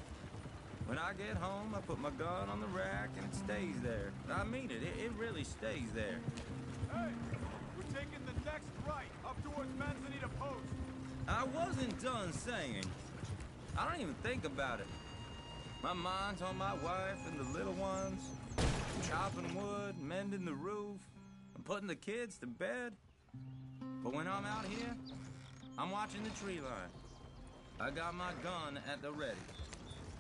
When I get home, I put my gun on the rack and it stays there. I mean it. It really stays there. Hey, we're taking the next right, up towards Manzanita Post. I wasn't done saying. I don't even think about it. My mind's on my wife and the little ones. Chopping wood, mending the roof, and putting the kids to bed. But when I'm out here, I'm watching the tree line. I got my gun at the ready.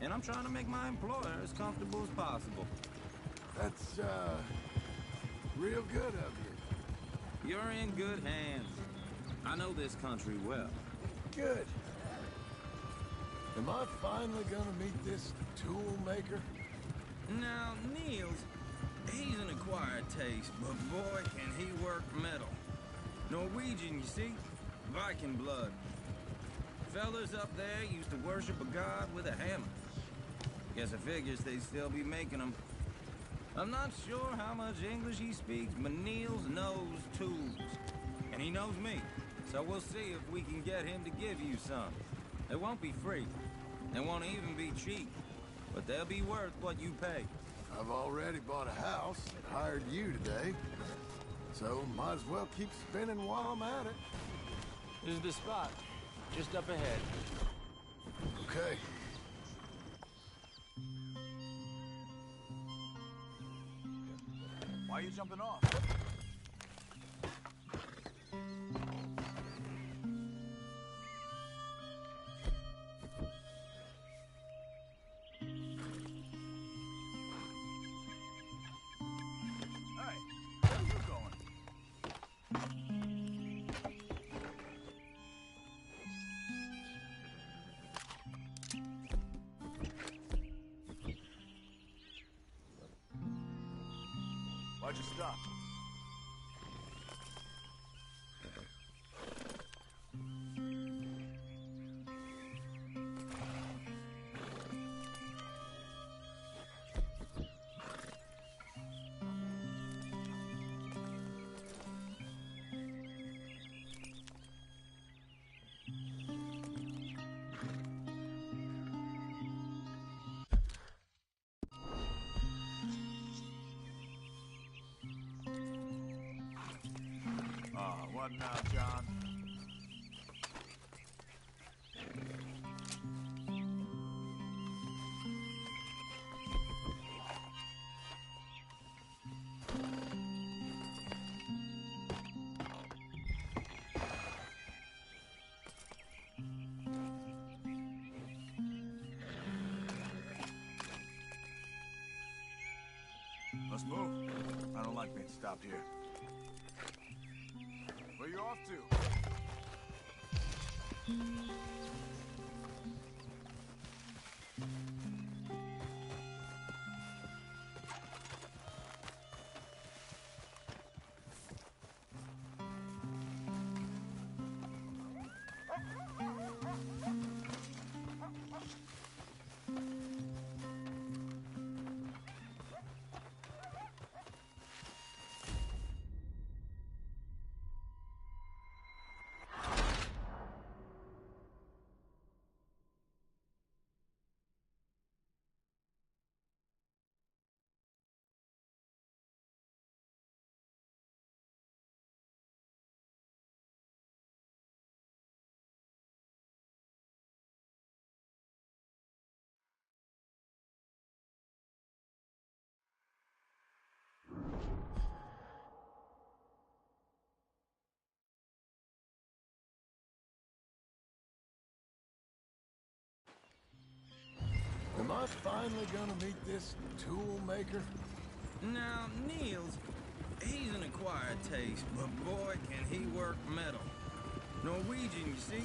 And I'm trying to make my employer as comfortable as possible. That's, real good of you. You're in good hands. I know this country well. Good. Am I finally gonna meet this tool maker? Now, Niels, he's an acquired taste, but boy, can he work metal. Norwegian, you see? Viking blood. Fellas up there used to worship a god with a hammer. Guess I figures they'd still be making them. I'm not sure how much English he speaks, but Niels knows tools. And he knows me. So we'll see if we can get him to give you some. They won't be free. They won't even be cheap. But they'll be worth what you pay. I've already bought a house and hired you today. So might as well keep spinning while I'm at it. This is the spot. Just up ahead. Okay. Why are you jumping off? Hey, where are you going? Why'd you stop? What now, John? Let's move. I don't like being stopped here. Where you off to? Am I finally gonna meet this tool maker? Now, Niels, he's an acquired taste, but boy, can he work metal. Norwegian, you see?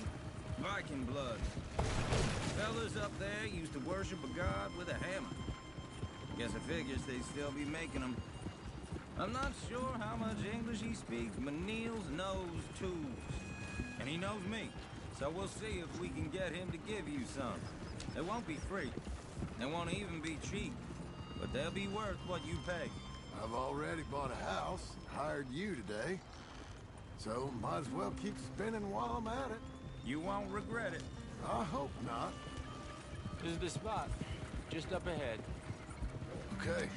Viking blood. Fellas up there used to worship a god with a hammer. Guess I figures they'd still be making them. I'm not sure how much English he speaks, but Niels knows tools. And he knows me. So we'll see if we can get him to give you some. They won't be free. They won't even be cheap. But they'll be worth what you pay. I've already bought a house and hired you today. So might as well keep spinning while I'm at it. You won't regret it. I hope not. This is the spot. just up ahead. Okay.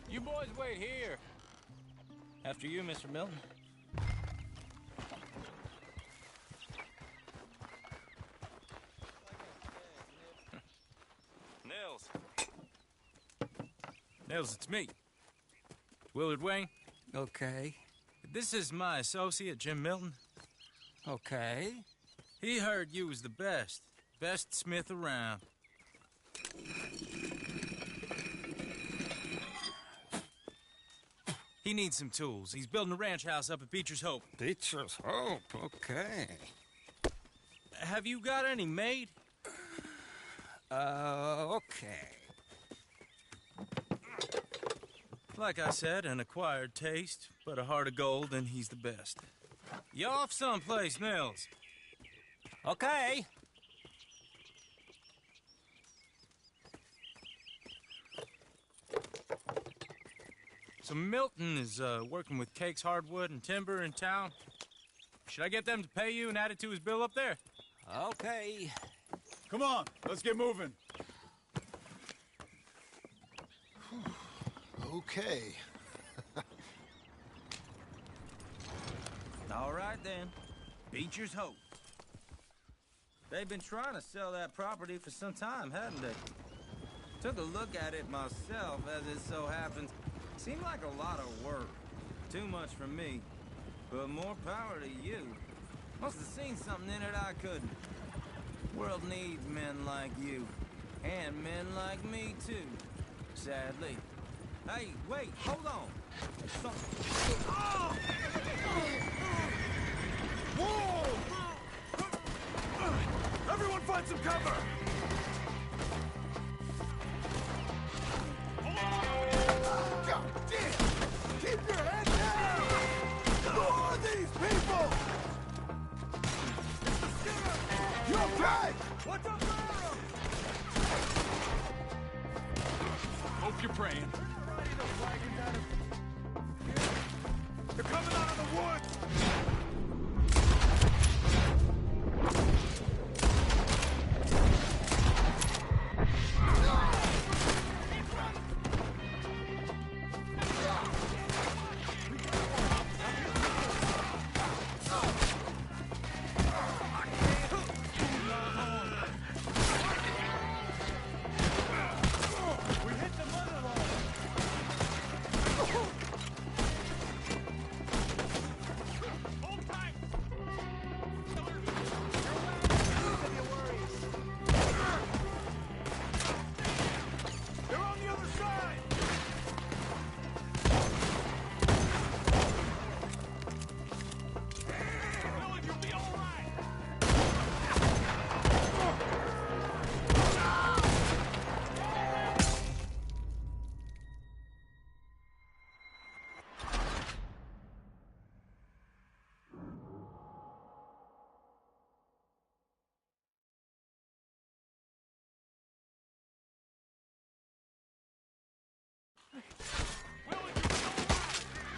You boys wait here. After you, Mr. Milton. Nils. Nils, it's me. Willard Wayne. Okay. This is my associate, Jim Milton. Okay. He heard you was the best. Best smith around. He needs some tools. He's building a ranch house up at Beecher's Hope. Beecher's Hope, okay. Have you got any made? Okay. Like I said, an acquired taste, but a heart of gold, and he's the best. You off someplace, Nils? Okay. So Milton is working with Cakes Hardwood and Timber in town. Should I get them to pay you and add it to his bill up there? Okay. Come on, let's get moving. Okay. All right, then. Beecher's Hope. They've been trying to sell that property for some time, hadn't they? Took a look at it myself, as it so happens. Seemed like a lot of work. Too much for me. But more power to you. Must have seen something in it I couldn't. World needs men like you. And men like me, too. Sadly. Hey, wait, hold on. Oh! Whoa! Everyone find some cover! God damn! Keep your head down! Who are these people? It's the Skinner! You okay? What's up there? Hope you're praying. They're coming out of the woods!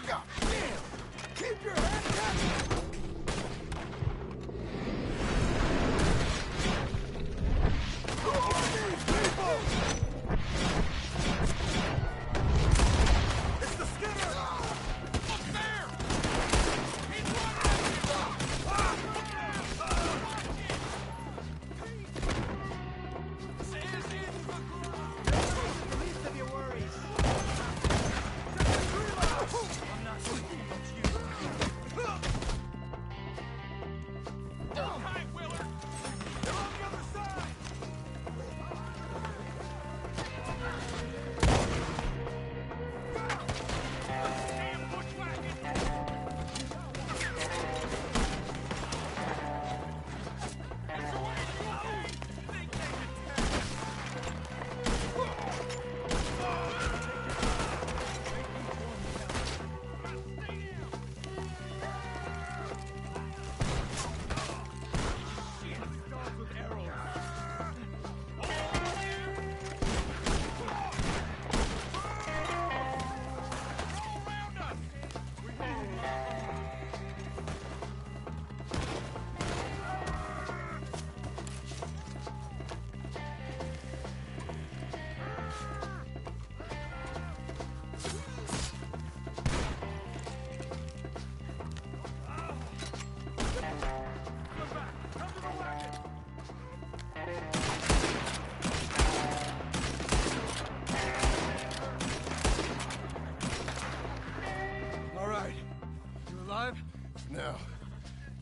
God damn! Keep your head down! Who are these people? It's the Skinner! Up there! He's running! The least of your worries.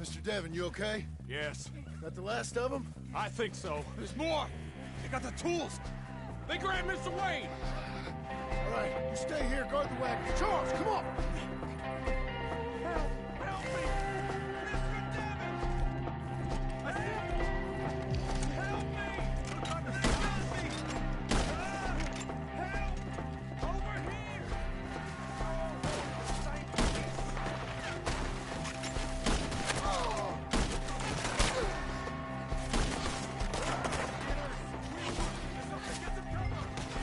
Mr. Devon, you okay? Yes. That the last of them? I think so. There's more! They got the tools! They grabbed Mr. Wayne! All right, you stay here, guard the wagon. Charles, come on! Help me! Mr. Devon! I said, help me! Help me! Help! Over here!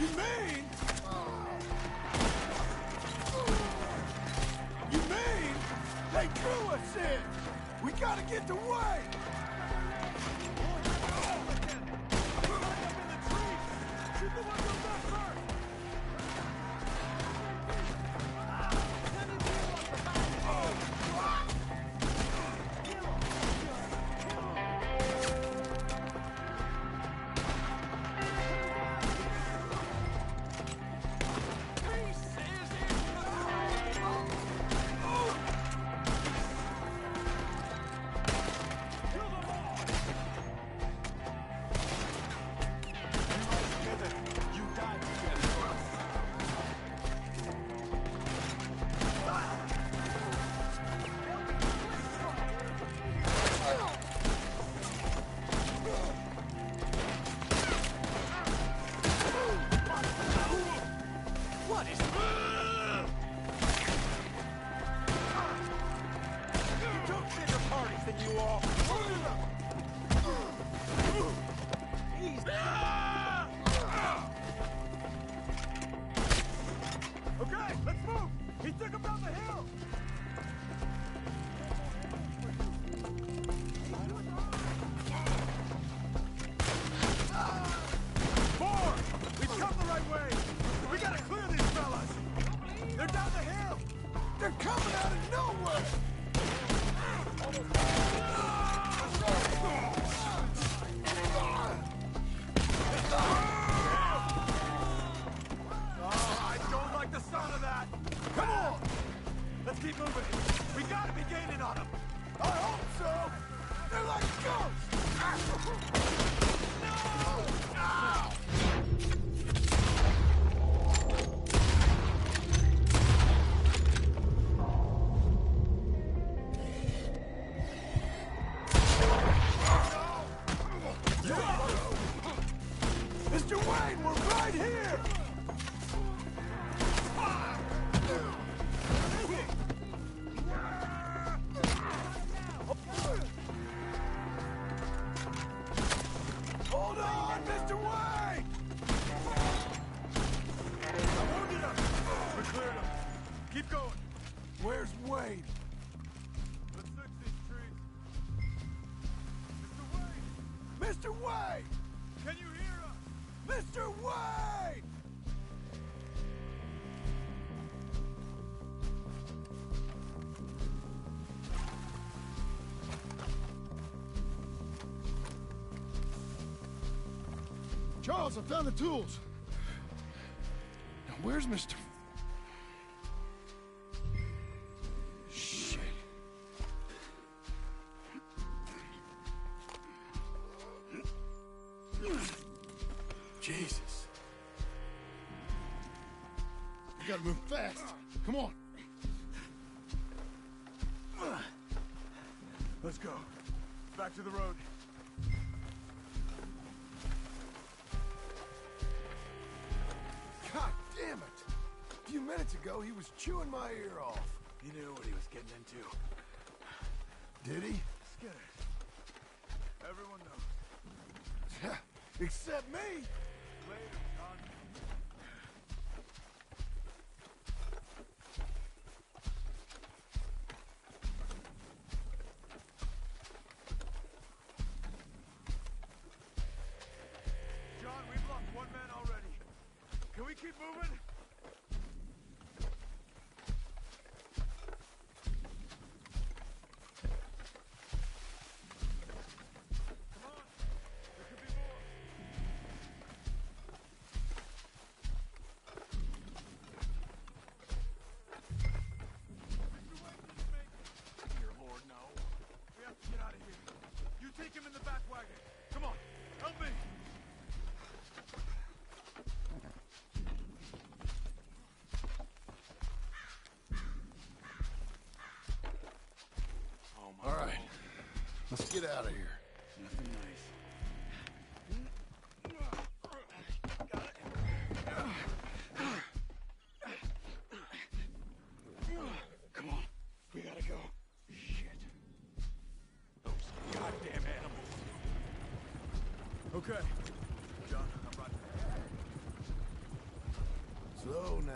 You mean? You mean they drew us in? We gotta get the way. Okay, let's move! He took him down the hill! Four! We've come the right way! We gotta clear these fellas! They're down the hill! They're coming out of nowhere! I don't like the sound of that! Come on! Let's keep moving! We gotta be gaining on them! I hope so! They're like ghosts! Mr. Wayne, we're right here! Hold on, Mr. Wayne! I wounded him! We cleared him. Keep going. Where's Wayne? Let's fix these trees. Mr. Wayne! Mr. Wayne! Can you hear us? Mr. Wayne! Charles, I found the tools. Now, where's Mr. Shit. Jesus. We gotta move fast. Come on. Let's go. Back to the road. God damn it! A few minutes ago, he was chewing my ear off. He knew what he was getting into. Did he? Skinner. Everyone knows. Except me! Later, John. John, we've lost one man already. Can we keep moving? Come on. There could be more. Dear Lord, no. We have Let's get out of here. Nothing nice. Come on. We gotta go. Shit. Those goddamn animals. Okay. John, I'm right there. Slow now.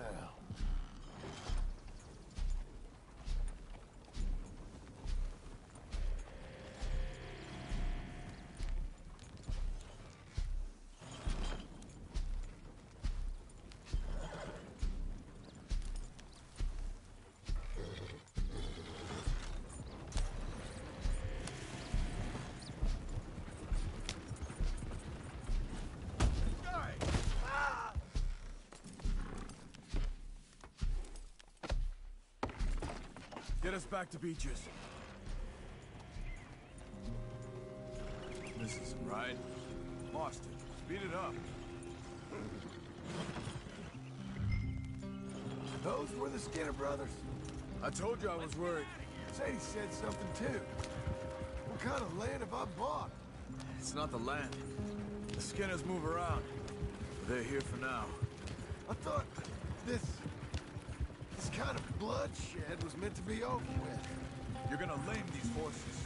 Get us back to Beaches. This isn't right. Lost it. Speed it up. Those were the Skinner brothers. I told you I was worried. Sadie said something too. What kind of land have I bought? It's not the land. The Skinners move around. But they're here for now. I thought this kind of bloodshed was meant to be over with. You're gonna lame these horses.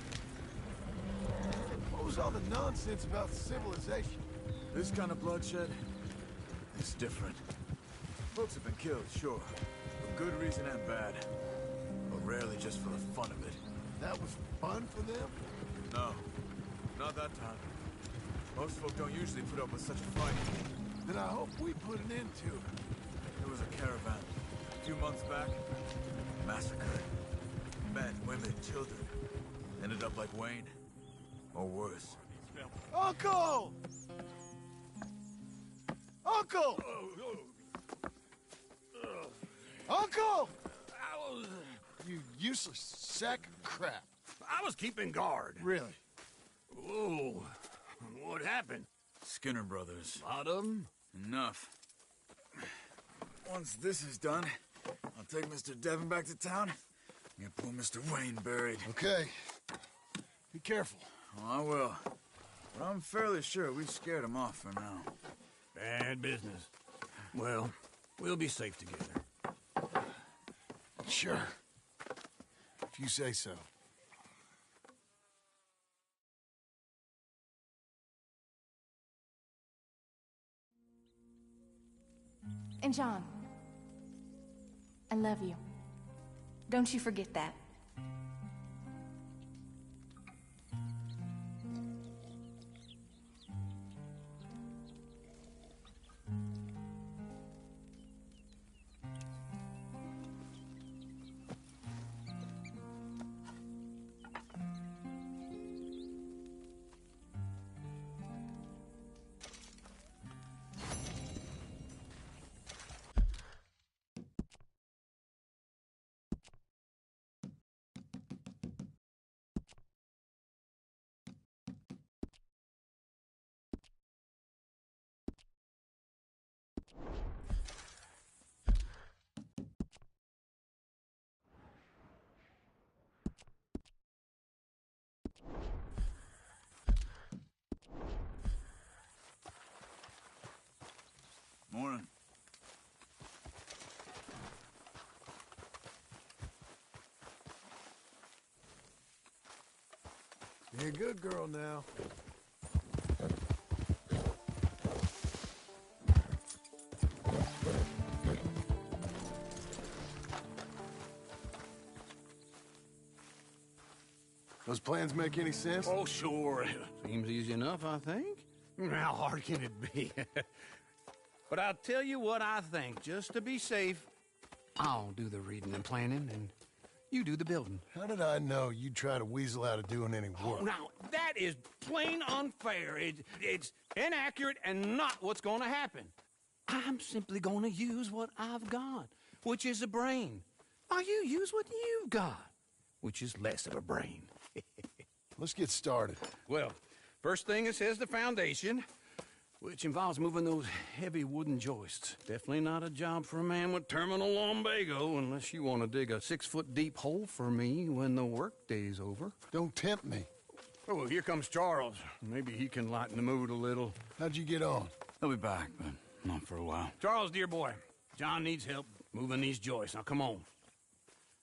What was all the nonsense about civilization? This kind of bloodshed, it's different. Folks have been killed, sure. For good reason and bad. But rarely just for the fun of it. That was fun for them? No, not that time. Most folk don't usually put up with such a fight. Then I hope we put an end to it. There was a caravan. A few months back, massacred. Men, women, children. Ended up like Wayne. Or worse. Uncle! Uncle! Uncle! You useless sack of crap. I was keeping guard. Really? Whoa. What happened? Skinner brothers. Lot of them? Enough. Once this is done, I'll take Mr. Devon back to town. Get poor Mr. Wayne buried. Okay. Be careful. Oh, I will. But I'm fairly sure we scared him off for now. Bad business. Well, we'll be safe together. Sure. If you say so. And John, I love you. Don't you forget that. Morning. Be a good girl now. Those plans make any sense? Oh, sure. Seems easy enough, I think. How hard can it be? But I'll tell you what I think, just to be safe. I'll do the reading and planning, and you do the building. How did I know you'd try to weasel out of doing any work? Oh, now, that is plain unfair. It's inaccurate and not what's going to happen. I'm simply going to use what I've got, which is a brain. While you use what you've got, which is less of a brain. Let's get started. Well, first thing it says the foundation, which involves moving those heavy wooden joists. Definitely not a job for a man with terminal lumbago, unless you want to dig a 6-foot deep hole for me when the workday's over. Don't tempt me. Oh, here comes Charles. Maybe he can lighten the mood a little. How'd you get on? He'll be back, but not for a while. Charles, dear boy, John needs help moving these joists. Now, come on.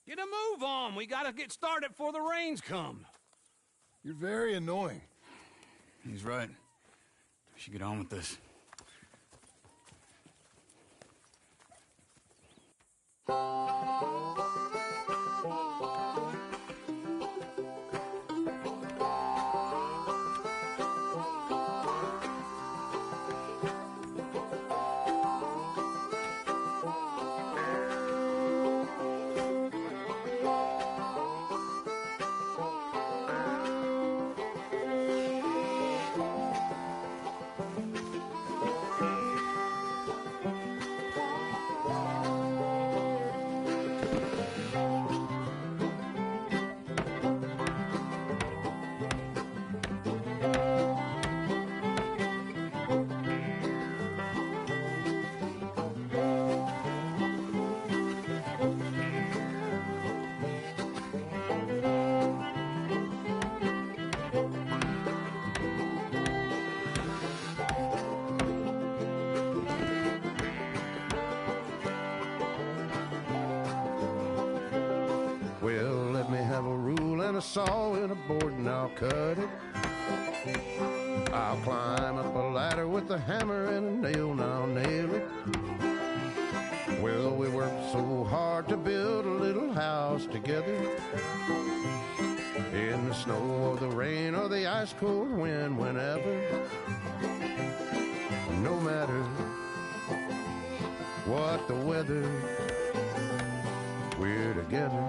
Get a move on. We gotta get started before the rains come. You're very annoying. He's right. We should get on with this. Well, let me have a rule and a saw and a board and I'll cut it. I'll climb up a ladder with a hammer and a nail and I'll nail it. Well, we worked so hard to build a little house together. In the snow or the rain or the ice cold wind, whenever. No matter what the weather, we're together.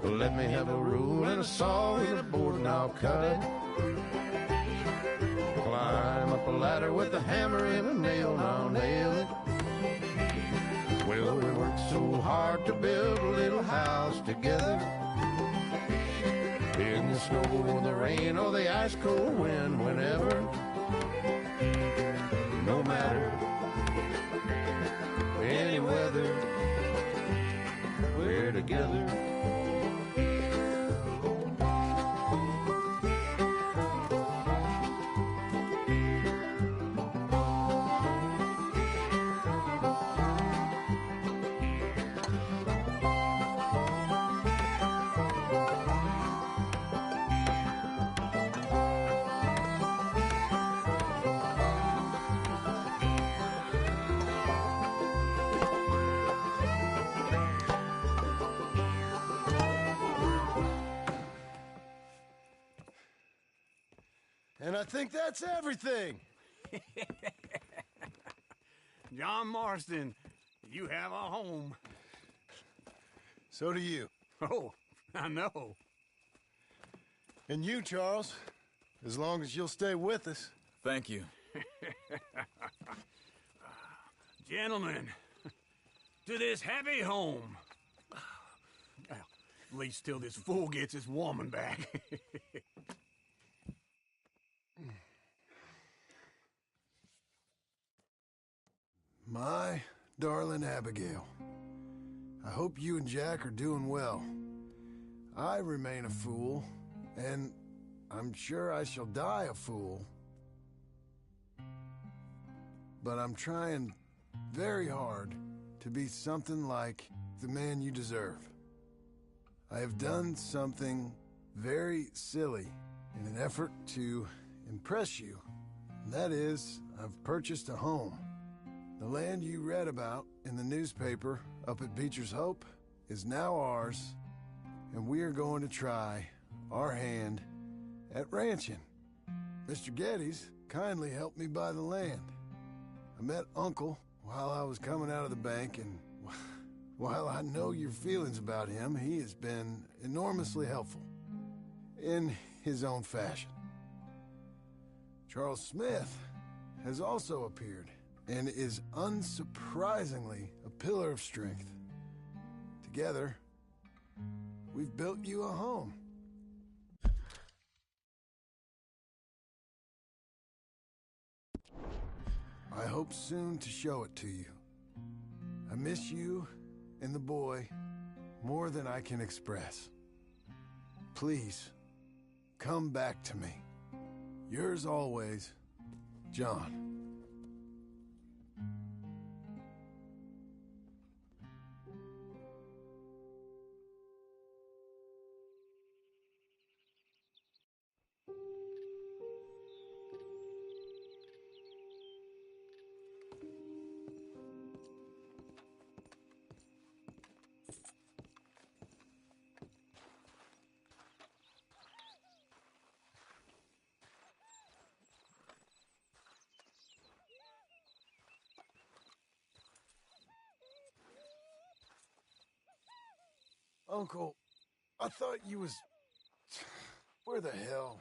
Let me have a rule and a saw and a board and I'll cut it. Climb up a ladder with a hammer and a nail and I'll nail it. Well, we worked so hard to build a little house together. In the snow or the rain or the ice cold wind, whenever. No matter any weather, we're together. And I think that's everything. John Marston, you have a home. So do you. Oh, I know. And you, Charles, as long as you'll stay with us. Thank you. Gentlemen, to this happy home. Well, at least till this fool gets his woman back. My darling Abigail, I hope you and Jack are doing well. I remain a fool, and I'm sure I shall die a fool. But I'm trying very hard to be something like the man you deserve. I have done something very silly in an effort to impress you. And that is, I've purchased a home. The land you read about in the newspaper up at Beecher's Hope is now ours, and we are going to try our hand at ranching. Mr. Geddes kindly helped me buy the land. I met Uncle while I was coming out of the bank, and while I know your feelings about him, he has been enormously helpful in his own fashion. Charles Smith has also appeared and is unsurprisingly a pillar of strength. Together, we've built you a home. I hope soon to show it to you. I miss you and the boy more than I can express. Please, come back to me. Yours always, John. Uncle, I thought you was... Where the hell